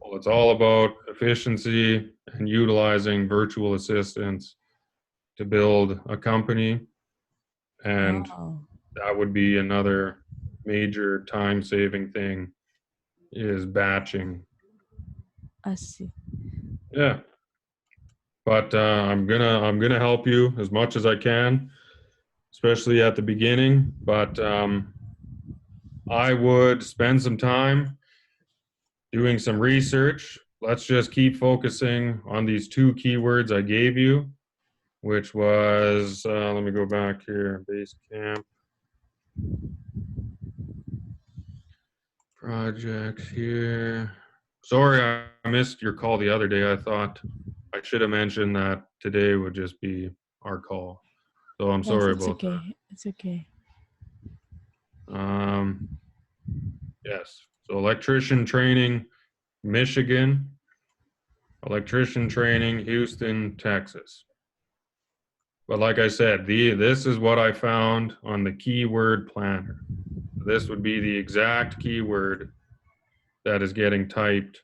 Well, it's all about efficiency and utilizing virtual assistants to build a company. And Oh, that would be another major time saving thing is batching. I see. Yeah. But I'm gonna help you as much as I can, especially at the beginning. But I would spend some time doing some research. Let's just keep focusing on these 2 keywords I gave you, which was let me go back here. Base camp project here. Sorry, I missed your call the other day. I thought I should have mentioned that today would just be our call. So I'm Yes, sorry it's about okay. It's okay. that. Yes. So electrician training, Michigan. Electrician training, Houston, Texas. But like I said, this is what I found on the keyword planner. This would be the exact keyword that is getting typed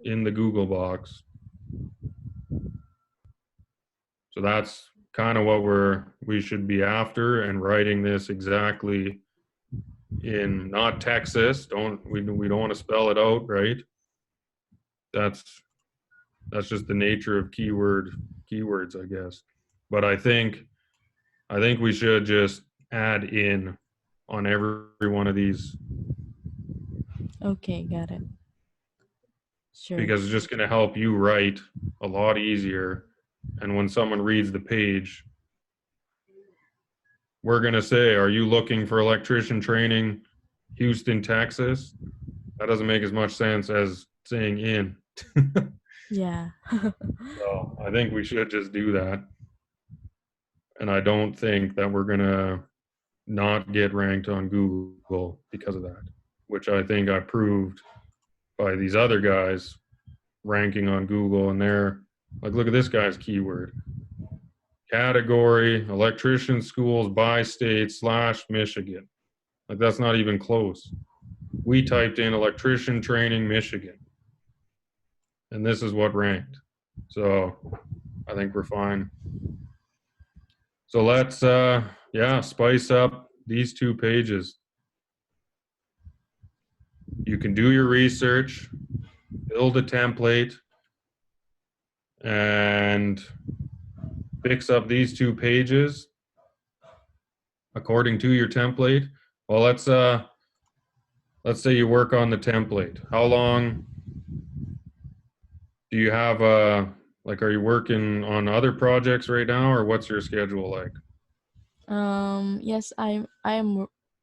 in the Google box. So that's kind of what we should be after and writing this exactly in not Texas. We don't want to spell it out, right? That's that's just the nature of keywords, I guess. But I think we should just add in on every one of these Okay, got it. Sure. because it's just going to help you write a lot easier. And when someone reads the page, we're going to say, are you looking for electrician training, Houston, Texas? That doesn't make as much sense as saying in. Yeah. So I think we should just do that. And I don't think that we're going to not get ranked on Google because of that, which I think I proved by these other guys ranking on Google. And they're like, look at this guy's keyword category, electrician schools by state / Michigan. Like, that's not even close. We typed in electrician training Michigan, and this is what ranked. So I think we're fine. So let's, yeah, spice up these 2 pages. You can do your research, build a template, and fix up these 2 pages according to your template. Well, let's say you work on the template. How long do you have like, are you working on other projects right now, or what's your schedule like? Yes,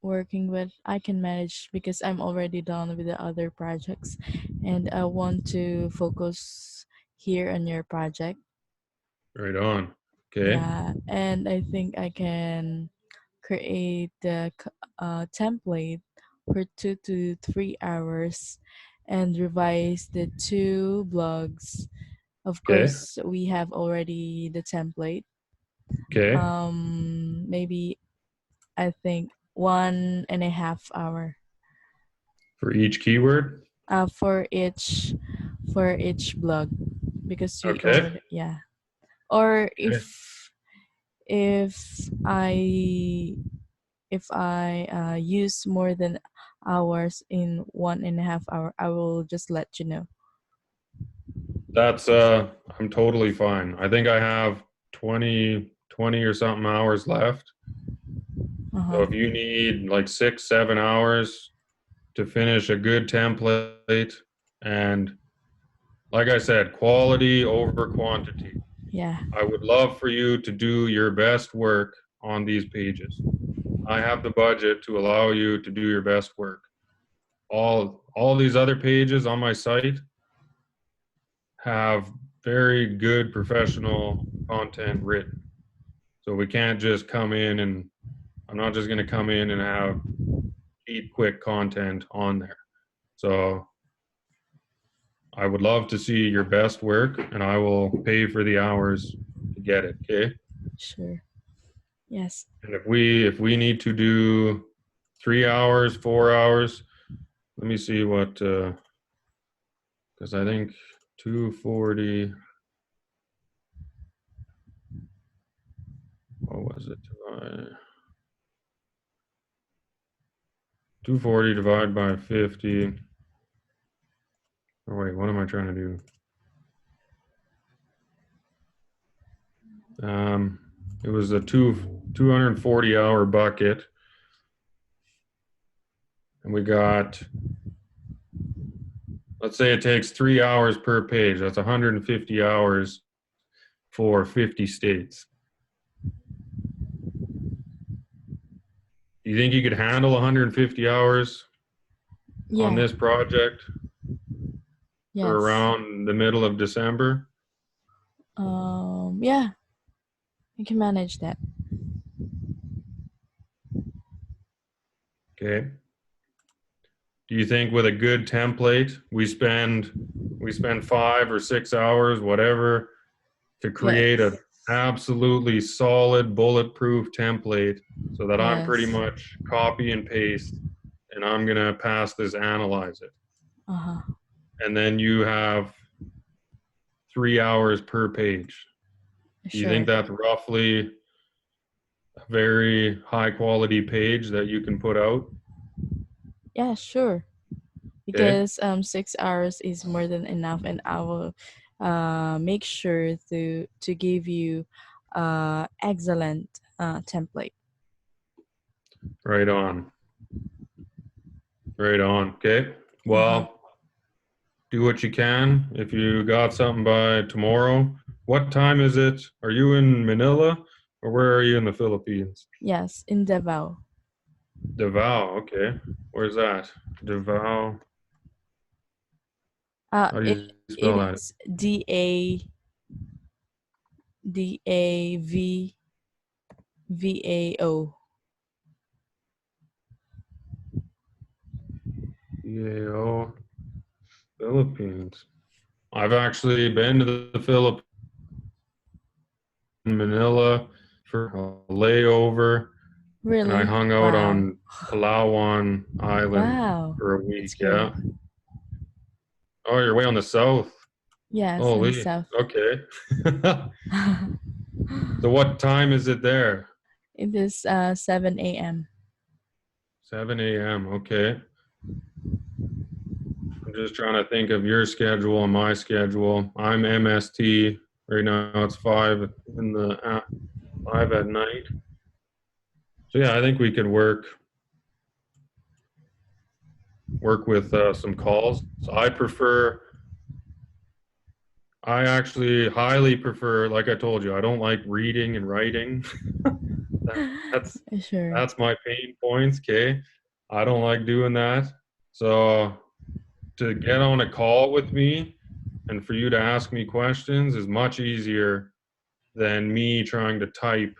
working with. I can manage because I'm already done with the other projects, and I want to focus here on your project. Right on. Okay. Yeah, and I think I can create the template for 2 to 3 hours and revise the two blogs. Of Okay. course, we have already the template. Okay. Maybe I think 1.5 hour For each keyword. for each blog because we Okay. already, yeah. Or Okay. if I use more than hours in 1.5 hour, I will just let you know. That's I'm totally fine. I think I have 20 or something hours left. So Uh-huh. if you need like 6 7 hours to finish a good template, and like I said, quality over quantity. Yeah, I would love for you to do your best work on these pages. I have the budget to allow you to do your best work. All these other pages on my site have very good professional content written. So we can't just come in and I'm not just going to come in and have cheap, quick content on there. So I would love to see your best work and I will pay for the hours to get it. Okay. sure. Yes. And if we need to do 3 hours, 4 hours, let me see what, because I think 240, what was it? 240 divided by 50. Oh, wait, what am I trying to do? Um, it was a 240 hour bucket, and we got, let's say it takes 3 hours per page. That's 150 hours for 50 states. Do you think you could handle 150 hours on Yeah. this project for Yes. around the middle of December? Yeah, I can manage that. Okay. Do you think with a good template, we spend 5 or 6 hours, whatever, to create Yes. a absolutely solid bulletproof template so that I'm pretty Yes. much copy and paste and I'm going to pass this, analyze it. Uh-huh. And then you have 3 hours per page. Do you think Sure. that's roughly a very high quality page that you can put out? Yeah, sure. Okay. Because 6 hours is more than enough, and I will make sure to give you excellent template. Right on. Right on. Okay. Uh-huh. Well, do what you can. If you got something by tomorrow, what time is it? Are you in Manila or where are you in the Philippines? Yes, in Davao. Davao. Okay. Where's that? Davao. How do It you spell it that? is DAVVAO. CAO, Philippines. I've actually been to the Philippines, Manila, for a layover, and I Really? hung out Wow. on Palawan Island Wow. for a week. That's great. Yeah. Oh, you're way on the south. Yes, in the Holy. south. Okay. So what time is it there? It is 7 a.m. 7 a.m. Okay. I'm just trying to think of your schedule and my schedule. I'm MST. Right now it's 5 at night. So yeah, I think we could work with some calls. So I actually highly prefer, like I told you, I don't like reading and writing. That's Sure. that's my pain points, okay? I don't like doing that. So to get on a call with me and for you to ask me questions is much easier than me trying to type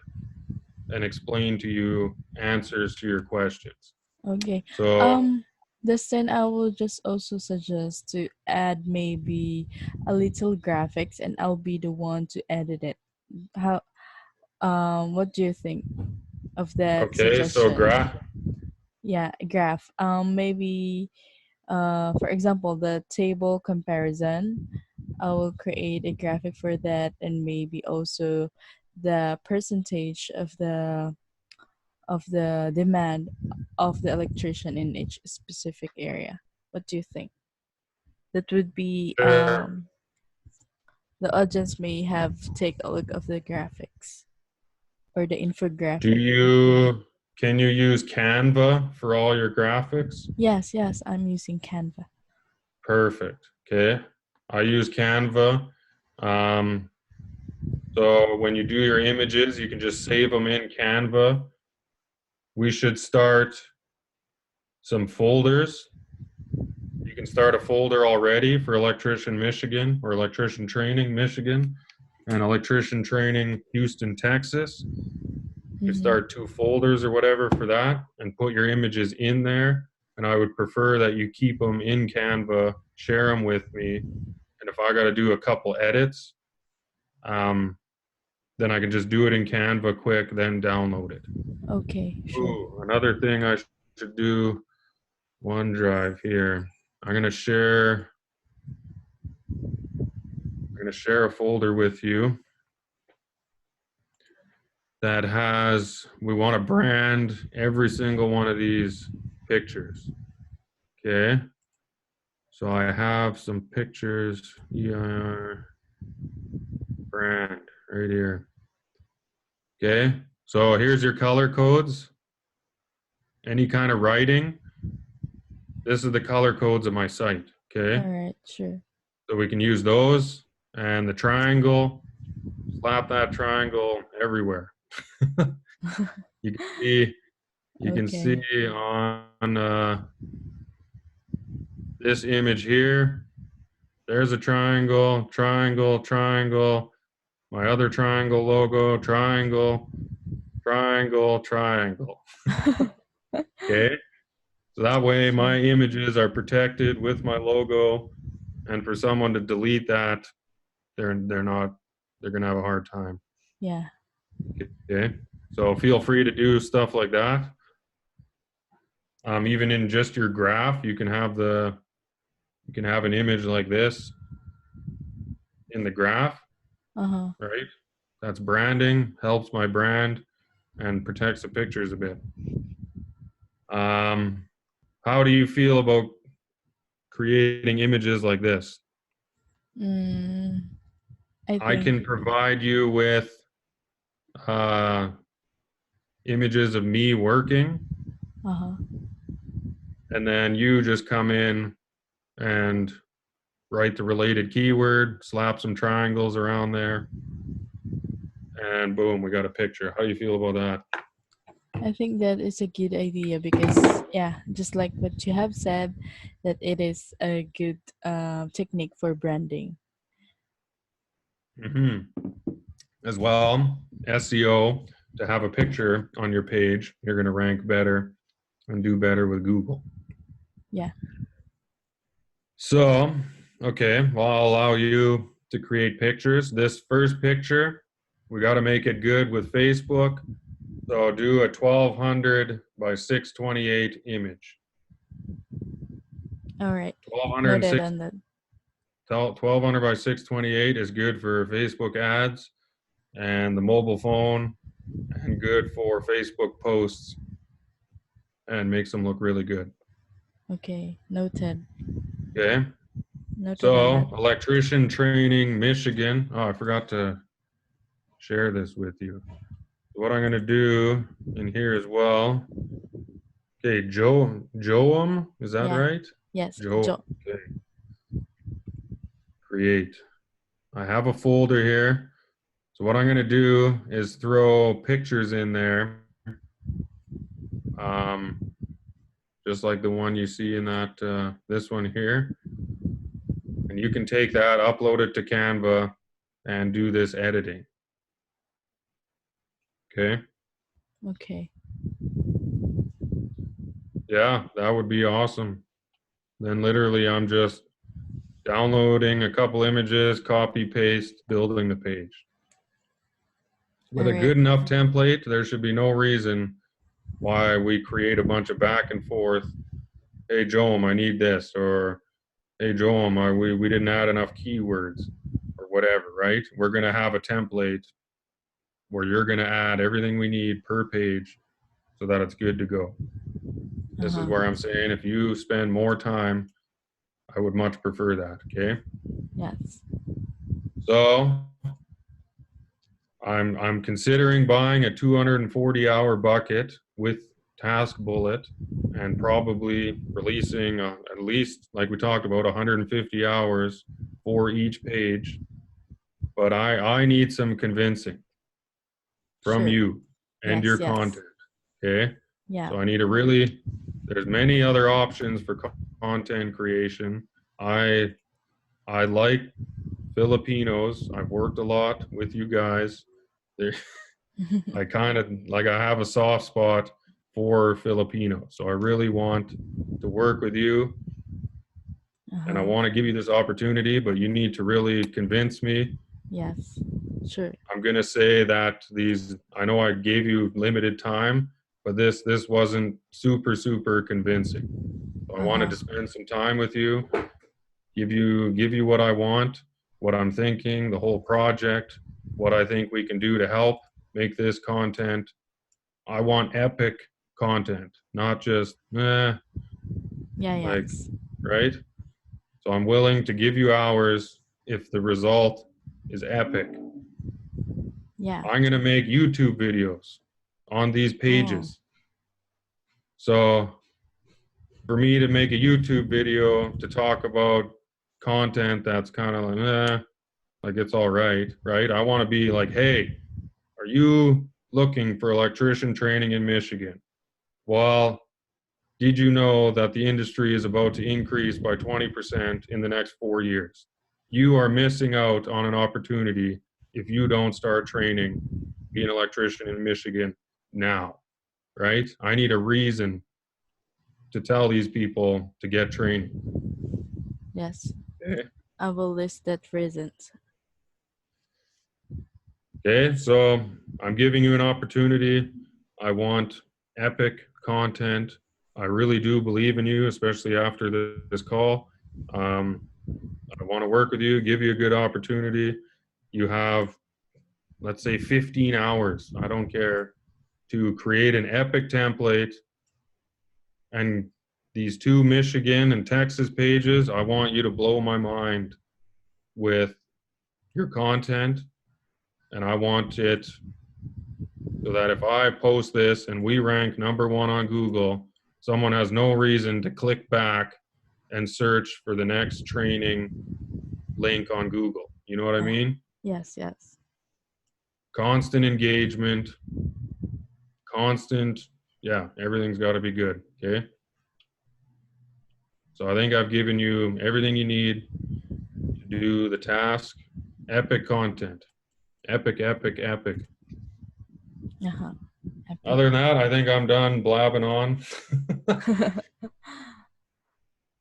and explain to you answers to your questions. Okay. So, Um, this then I will just also suggest to add maybe a little graphics, and I'll be the one to edit it. How? What do you think of that okay, so suggestion? Yeah, graph. Maybe for example, the table comparison. I will create a graphic for that, and maybe also the percentage of the demand of the electrician in each specific area. What do you think? That would be sure. the audience may have take a look of the graphics or the Do infographic. you can you use Canva for all your graphics? Yes, yes, I'm using Canva. Perfect. Okay. I use Canva. Um, so when you do your images, you can just save them in Canva. We should start some folders. You can start a folder already for Electrician Michigan or Electrician Training Michigan and Electrician Training Houston, Texas. You could Mm-hmm. start two folders or whatever for that and put your images in there. And I would prefer that you keep them in Canva, share them with me. And if I got to do a couple edits, um, then I can just do it in Canva quick, then download it. Okay, sure. Ooh, another thing I should do, OneDrive here. I'm gonna share. I'm gonna share a folder with you that has. We want to brand every single one of these pictures. Okay. So I have some pictures. EIR brand right here. Okay. So here's your color codes. Any kind of writing. This is the color codes of my site. All Okay. right, sure. So we can use those and the triangle, slap that triangle everywhere. You can see you can see Okay. on this image here, there's a triangle, triangle, triangle, my other triangle logo, triangle, triangle, triangle. Okay. So that way Sure. my images are protected with my logo. And for someone to delete that, they're not they're gonna have a hard time. Yeah. Okay. So feel free to do stuff like that. Even in just your graph, you can have an image like this in the graph, Uh-huh. right? That's branding, helps my brand, and protects the pictures a bit. Um, how do you feel about creating images like this? Mm, I I think. can provide you with uh, images of me working, Uh-huh. and then you just come in and write the related keyword, slap some triangles around there, and boom, we got a picture. How do you feel about that? I think that is a good idea because, yeah, just like what you have said, that it is a good technique for branding. Mm-hmm. As well, SEO, to have a picture on your page, you're going to rank better and do better with Google. Yeah. So, okay, well, I'll allow you to create pictures. This first picture, we got to make it good with Facebook. So do a 1200 by 628 image. All right. 1200 and Noted 6, on that. 1200 by 628 is good for Facebook ads and the mobile phone, and good for Facebook posts and makes them look really good. Okay. Noted. Okay. Noted on that. So, electrician training, Michigan. Oh, I forgot to share this with you. What I'm going to do in here as well. Okay, Joam, is that Yeah. right? Yes. Joam. Joe. Okay, create. I have a folder here. So what I'm going to do is throw pictures in there, um, just like the one you see in that this one here. And you can take that, upload it to Canva, and do this editing. Okay. Okay. Yeah, that would be awesome. Then literally I'm just downloading a couple images, copy, paste, building the page. All With a right. good enough template, there should be no reason why we create a bunch of back and forth. Hey, Joam, I need this. Or, hey, Joam, we didn't add enough keywords or whatever, right? We're going to have a template where you're going to add everything we need per page so that it's good to go. Uh This is huh. where I'm saying if you spend more time, I would much prefer that. Okay. Yes. So I'm considering buying a 240-hour bucket with task bullet and probably releasing at least, like we talked about, 150 hours for each page. But I need some convincing from Sure. you and Yes. your Yes. content. Okay. Yeah. So I need to really, there's many other options for content creation. I I like Filipinos. I've worked a lot with you guys. There, I kind of like I have a soft spot for Filipinos. So I really want to work with you Uh and I huh. want to give you this opportunity, but you need to really convince me. Yes. Sure. I'm going to say that these I know I gave you limited time, but this wasn't super convincing. So I Uh wanted huh. to spend some time with you, give you what I want, what I'm thinking, the whole project, what I think we can do to help make this content. I want epic content, not just Yeah. like Yes. right. So I'm willing to give you hours if the result is epic. Yeah. I'm gonna make YouTube videos on these Oh. pages. So for me to make a YouTube video to talk about content that's kind of like it's all right, right? I want to be like, hey, are you looking for electrician training in Michigan? Well, did you know that the industry is about to increase by 20% in the next 4 years? You are missing out on an opportunity if you don't start training, be an electrician in Michigan now, right? I need a reason to tell these people to get training. Yes. Okay. I will list that reasons. Okay. So I'm giving you an opportunity. I want epic content. I really do believe in you, especially after this call. Um, I want to work with you, give you a good opportunity. You have, let's say, 15 hours. I don't care to create an epic template and these two Michigan and Texas pages. I want you to blow my mind with your content. And I want it so that if I post this and we rank number one on Google, someone has no reason to click back and search for the next training link on Google. You know what I Uh, mean? yes. Yes. Constant engagement, constant, yeah, everything's got to be good. Okay. So I think I've given you everything you need to do the task. Epic content. Epic, epic, epic. Uh huh. Epic. Other than that, I think I'm done blabbing on.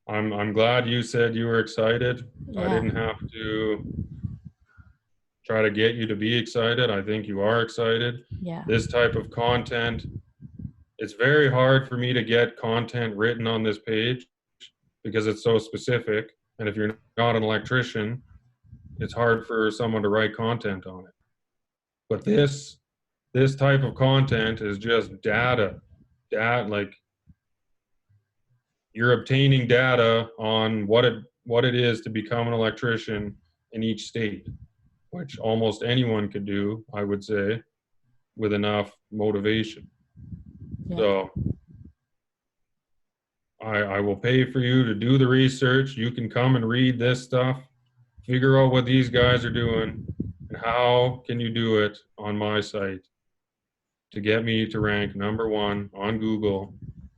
I'm glad you said you were excited. I Yeah. didn't have to try to get you to be excited. I think you are excited. Yeah. This type of content, it's very hard for me to get content written on this page because it's so specific. And if you're not an electrician, it's hard for someone to write content on it. But this type of content is just data, like you're obtaining data on what it is to become an electrician in each state, which almost anyone could do, I would say, with enough motivation. Yeah. So I will pay for you to do the research. You can come and read this stuff, figure out what these guys are doing, and how can you do it on my site to get me to rank #1 on Google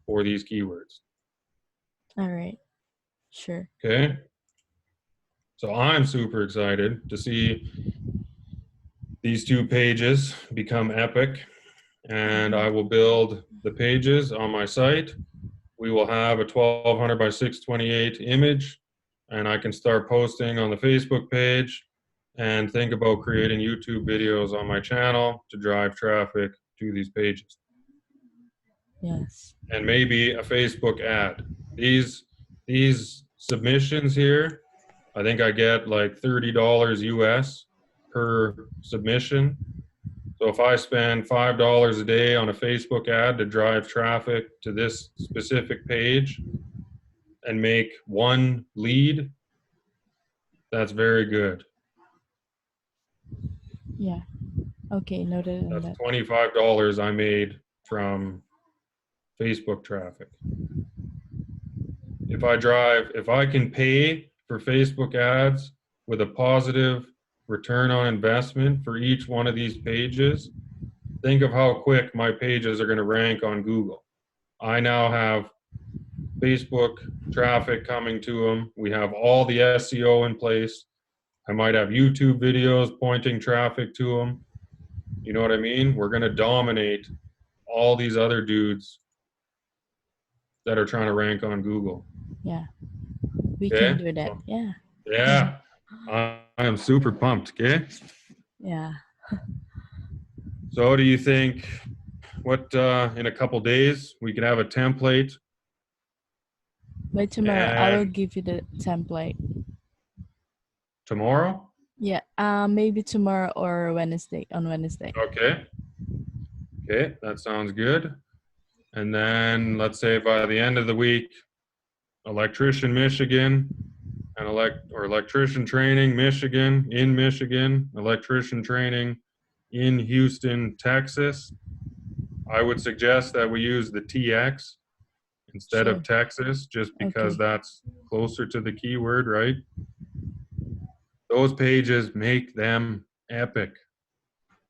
for these keywords. All right. Sure. Okay. So I'm super excited to see these two pages become epic, and I will build the pages on my site. We will have a 1200 by 628 image, and I can start posting on the Facebook page and think about creating YouTube videos on my channel to drive traffic to these pages. Yes. And maybe a Facebook ad. These submissions here, I think I get like $30 US per submission. So if I spend $5 a day on a Facebook ad to drive traffic to this specific page and make one lead, that's very good. Yeah. Okay. Noted on That's that. $25 I made from Facebook traffic. If I can pay for Facebook ads with a positive return on investment for each one of these pages, think of how quick my pages are going to rank on Google. I now have Facebook traffic coming to them. We have all the SEO in place. I might have YouTube videos pointing traffic to them. You know what I mean? We're going to dominate all these other dudes that are trying to rank on Google. Yeah. We can Okay? do that. So, Yeah. yeah, I am super pumped. Okay? Yeah. So, do you think in a couple days we can have a template By tomorrow, I will and give you the template. tomorrow? Yeah. Maybe tomorrow or Wednesday. On Wednesday. Okay. Okay, that sounds good. And then let's say by the end of the week, electrician Michigan and electrician training Michigan in Michigan, electrician training in Houston, Texas. I would suggest that we use the TX instead of Sure. Texas just because Okay. that's closer to the keyword, right? Those pages make them epic.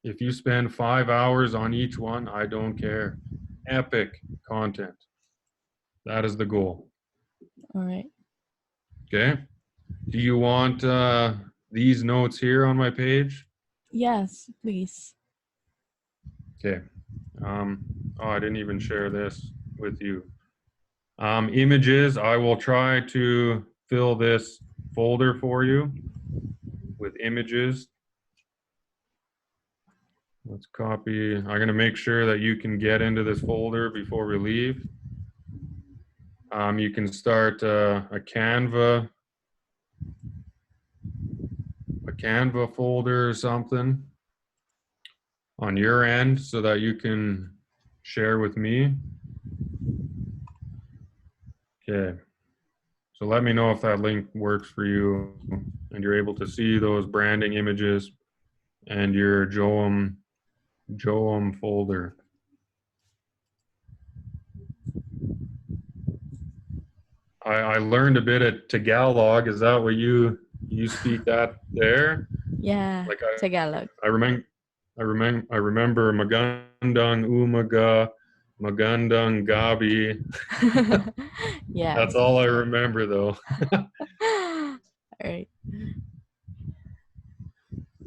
If you spend 5 hours on each one, I don't care. Epic content. That is the goal. All right. Okay. Do you want these notes here on my page? Yes, please. Okay. Oh, I didn't even share this with you. Images, I will try to fill this folder for you with images. Let's copy. I'm going to make sure that you can get into this folder before we leave. You can start a Canva folder or something on your end so that you can share with me. Okay. So let me know if that link works for you and you're able to see those branding images and your Joam folder. I learned a bit at Tagalog. Is that what you speak that there? Yeah. Like Tagalog. I remember magandang umaga, magandang gabi. That's Yes. all I remember though. All right.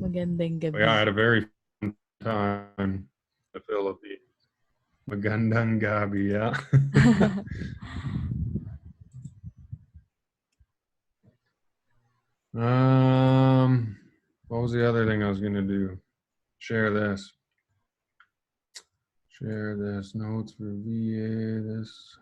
Magandang But yeah, I gabi. had a very fun time in the Philippines. Magandang gabi, yeah. Um, what was the other thing I was gonna do? Share this. Share this. Notes for VA. This.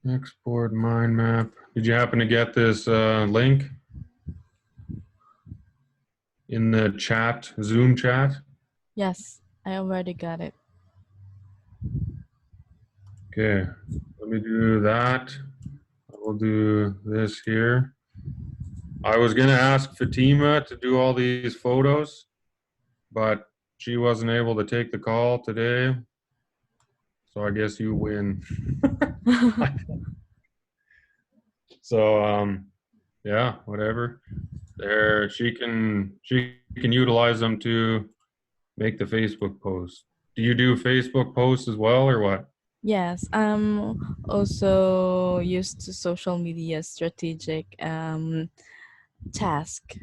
Export mind map. Did you happen to get this link in the chat, Zoom chat? Yes, I already got it. Okay, let me do that. I will do this here. I was gonna ask Fatima to do all these photos, but she wasn't able to take the call today, so I guess you win. So yeah, whatever. There, she can utilize them to make the Facebook post. Do you do Facebook posts as well, or what? Yes, I'm also used to social media strategic task.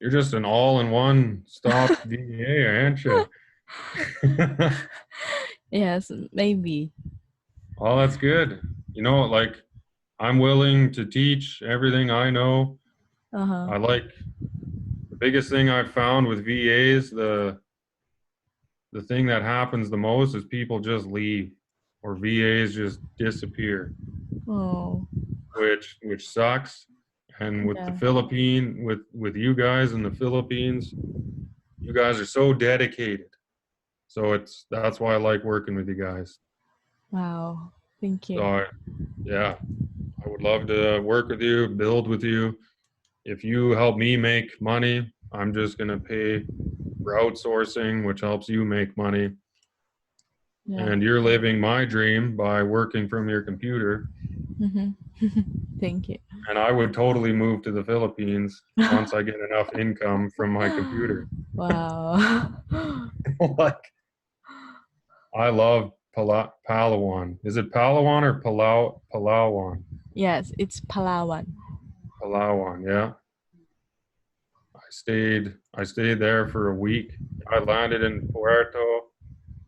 You're just an all-in-one stop VA, aren't you? Yes, maybe. Oh, that's good. You know, like I'm willing to teach everything I know. Uh-huh. I like the biggest thing I've found with VAs, the thing that happens the most is people just leave or VAs just disappear, Oh, which sucks. And with the yeah. Philippine with you guys in the Philippines, you guys are so dedicated. So that's why I like working with you guys. Wow. Thank So you. yeah, I would love to work with you, build with you. If you help me make money, I'm just going to pay for outsourcing, which helps you make money. Yeah. And you're living my dream by working from your computer. Mm-hmm. Thank you. And I would totally move to the Philippines once I get enough income from my computer. Wow. Like, I love Palawan. Is it Palawan or Palawan? Yes, it's Palawan. Palawan, yeah. I stayed there for a week. I landed in Puerto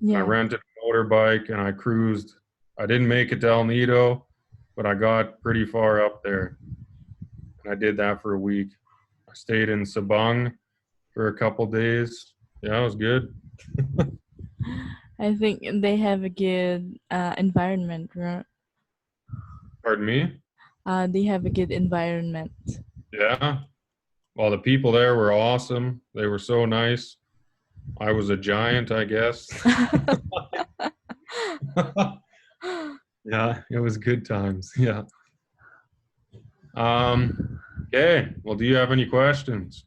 and I Yeah. rented a motorbike and I cruised. I didn't make it to El Nido, but I got pretty far up there. And I did that for a week. I stayed in Sabang for a couple days. Yeah, it was good. I think they have a good environment. Pardon me? They have a good environment. Yeah. Well, the people there were awesome. They were so nice. I was a giant, I guess. Yeah, it was good times. Yeah. Okay. Well, do you have any questions?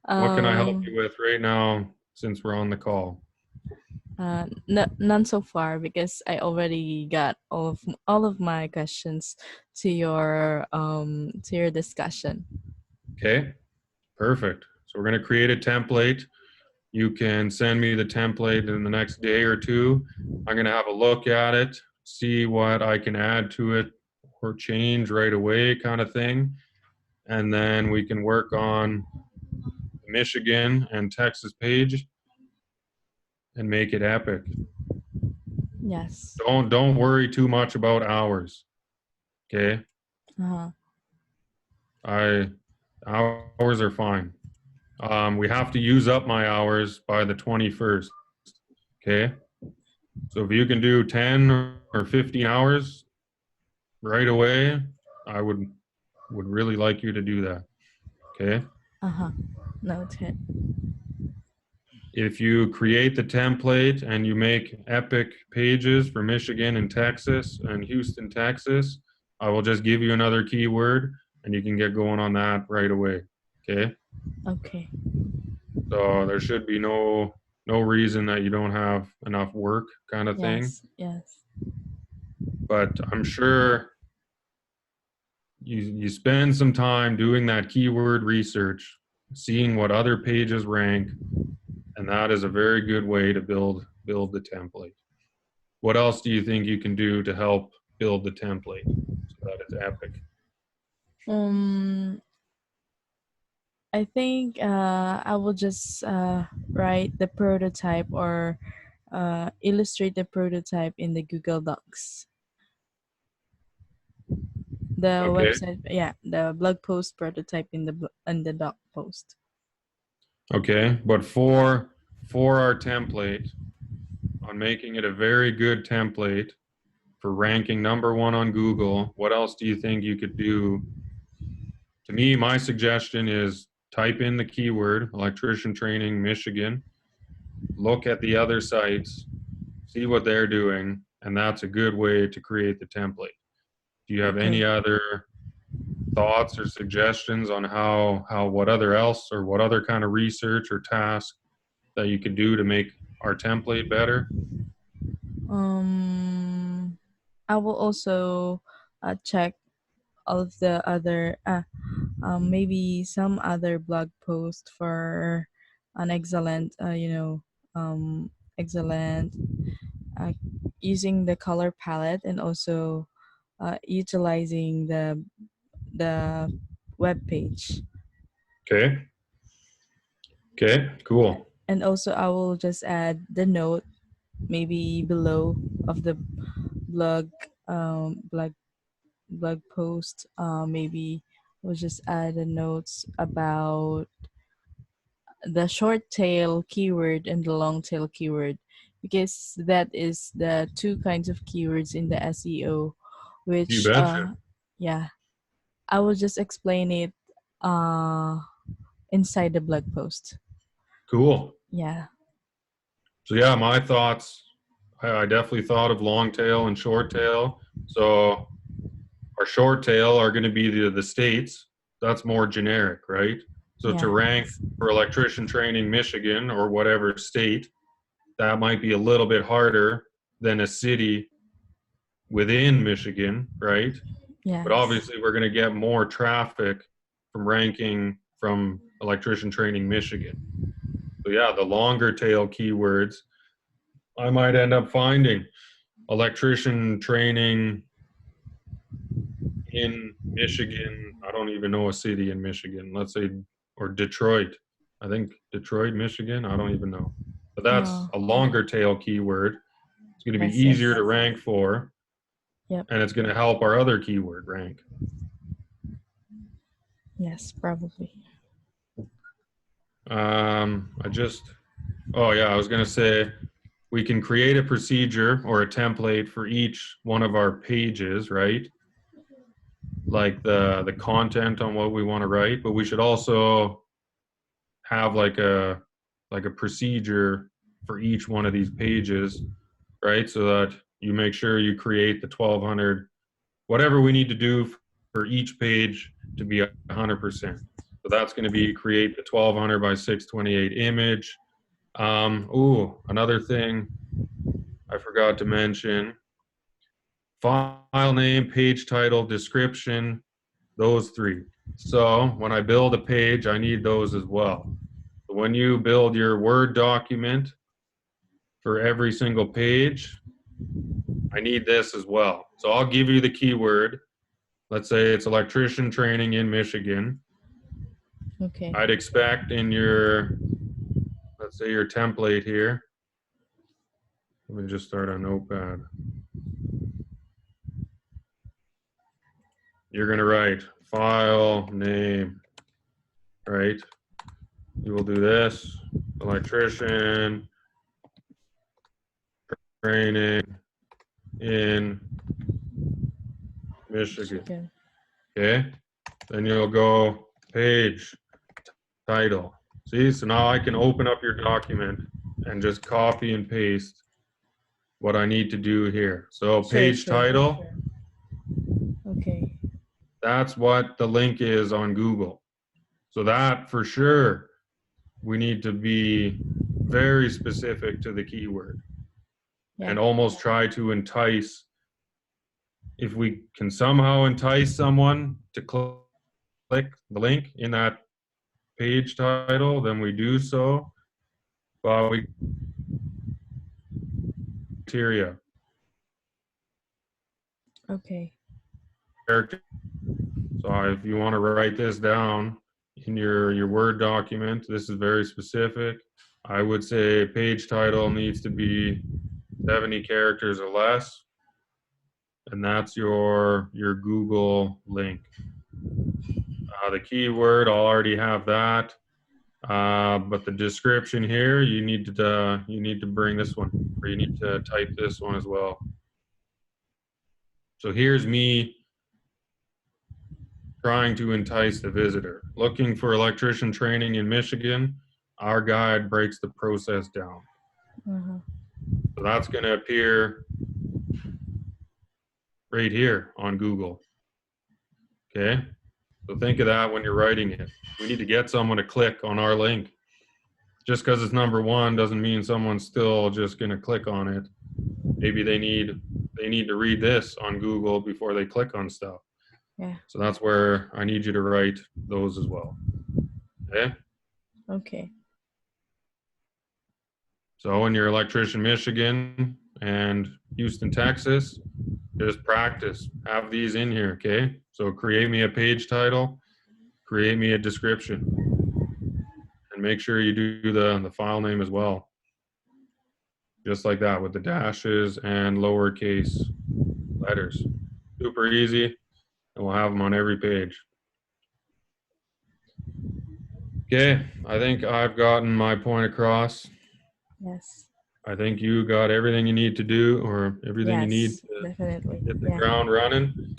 What can I help um, you with right now since we're on the call? none so far because I already got all of my questions to your discussion. Okay, perfect. So we're going to create a template. You can send me the template in the next day or two. I'm going to have a look at it, see what I can add to it or change right away, kind of thing. And then we can work on the Michigan and Texas page and make it epic. Yes. Don't worry too much about hours. Okay? Uh-huh. I Hours are fine. We have to use up my hours by the 21st. Okay. So if you can do 10 or 15 hours right away, I would really like you to do that. Okay. Uh-huh. Noted. If you create the template and you make epic pages for Michigan and Texas and Houston, Texas, I will just give you another keyword and you can get going on that right away. Okay. Okay. So there should be no reason that you don't have enough work kind of thing. Yes. Yes. But I'm sure you spend some time doing that keyword research, seeing what other pages rank, and that is a very good way to build the template. What else do you think you can do to help build the template? that it's epic? Um, I think I will just write the prototype or illustrate the prototype in the Google Docs. The Okay. website, yeah, the blog post prototype in the doc post. Okay. But for our template, on making it a very good template for ranking number one on Google, what else do you think you could do? To me, my suggestion is type in the keyword electrician training Michigan, look at the other sites, see what they're doing, and that's a good way to create the template. Do you have any Okay. other thoughts or suggestions on how what other else or what other kind of research or task that you could do to make our template better? Um, I will also check all of the other maybe some other blog post for an excellent excellent uh, using the color palette and also utilizing the web page. Okay. Okay. Cool. And also I will just add the note maybe below of the blog um blog blog post. Maybe we'll just add the notes about the short tail keyword and the long tail keyword, because that is the two kinds of keywords in the SEO, You which betcha. yeah, I will just explain it uh inside the blog post. Cool. Yeah. So yeah, my thoughts. I definitely thought of long tail and short tail. So our short tail are going to be the states. That's more generic, right? So to Yeah. rank for electrician training Michigan or whatever state, that might be a little bit harder than a city within Michigan, right? But Yes. obviously, we're going to get more traffic from ranking from electrician training Michigan. So yeah, the longer tail keywords, I might end up finding electrician training in Michigan. I don't even know a city in Michigan. Let's say, or Detroit. I think Detroit, Michigan. I don't even know. But that's Oh, a longer tail keyword. It's going to be yes, yes. easier to rank for, Yep. and it's going to help our other keyword rank. Yes, probably. I just, oh yeah, I was going to say we can create a procedure or a template for each one of our pages, right? Like the content on what we want to write, but we should also have like a procedure for each one of these pages, right? So that you make sure you create the 1200, whatever we need to do for each page to be 100%. So that's going to be create the 1200 by 628 image. Another thing I forgot to mention: file name, page title, description, those three. So when I build a page, I need those as well. When you build your Word document for every single page, I need this as well. So I'll give you the keyword. Let's say it's electrician training in Michigan. Okay. I'd expect in your, let's say your template here, let me just start on Notepad. You're going to write file name, right? You will do this, electrician training in Michigan. Chicken. Okay. Then you'll go page title. See, so now I can open up your document and just copy and paste what I need to do here. So Sure, page sure. title, Okay. that's what the link is on Google. So that for sure, we need to be very specific to the keyword Yeah. and almost try to entice, if we can somehow entice someone to click the link in that page title, then we do so. But we criteria. Okay. characters. So if you want to write this down in your Word document, this is very specific. I would say page title needs to be 70 characters or less, and that's your Google link. The keyword, I'll already have that. But the description here, you need to bring this one, or you need to type this one as well. So here's me trying to entice the visitor. Looking for electrician training in Michigan, our guide breaks the process down. Uh-huh. So that's going to appear right here on Google. Okay? So think of that when you're writing it. We need to get someone to click on our link. Just because it's number one doesn't mean someone's still just going to click on it. Maybe they need to read this on Google before they click on stuff. Yeah. So that's where I need you to write those as well. Okay? Okay. So in your electrician Michigan and Houston, Texas, just practice. Have these in here, okay? So create me a page title, create me a description, and make sure you do the file name as well. Just like that with the dashes and lowercase letters. Super easy, and we'll have them on every page. Okay, I think I've gotten my point across. Yes. I think you got everything you need to do, or everything you need Yes, to definitely. hit the Yeah. ground running.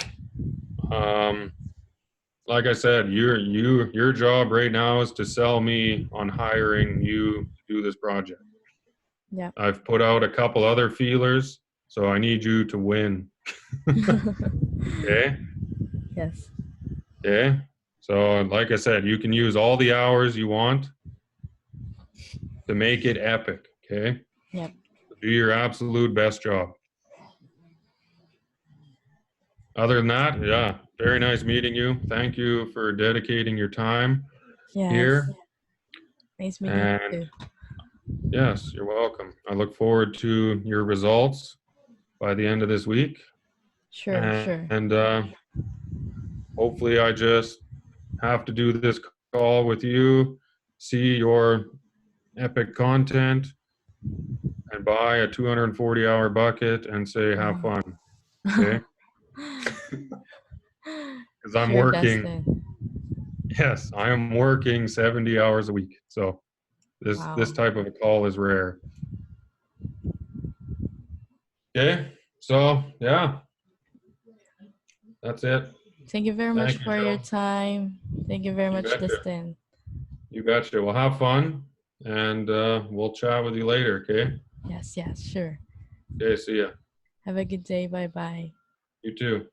Like I said, your job right now is to sell me on hiring you to do this project. Yeah. I've put out a couple other feelers, so I need you to win. Okay? Yes. Okay? So, like I said, you can use all the hours you want to make it epic. Okay? Yep. Do your absolute best job. Other than that, yeah, very nice meeting you. Thank you for dedicating your time Yes. here. Nice meeting And you too. yes, you're welcome. I look forward to your results by the end of this week. Sure, And, sure. hopefully, I just have to do this call with you, see your epic content, and buy a 240-hour bucket and say, have Wow. fun. Okay? Because I'm Sure, working, Dustin. yes, I am working 70 hours a week. So this Wow. type of a call is rare. Okay? So, yeah, that's it. Thank you very much Thank you, for your Joe. time. Thank you very You much, betcha. Dustin. You betcha. Well, have fun, and we'll chat with you later, okay? Yes, yes, sure. Okay, see ya. Have a good day. Bye bye. You too.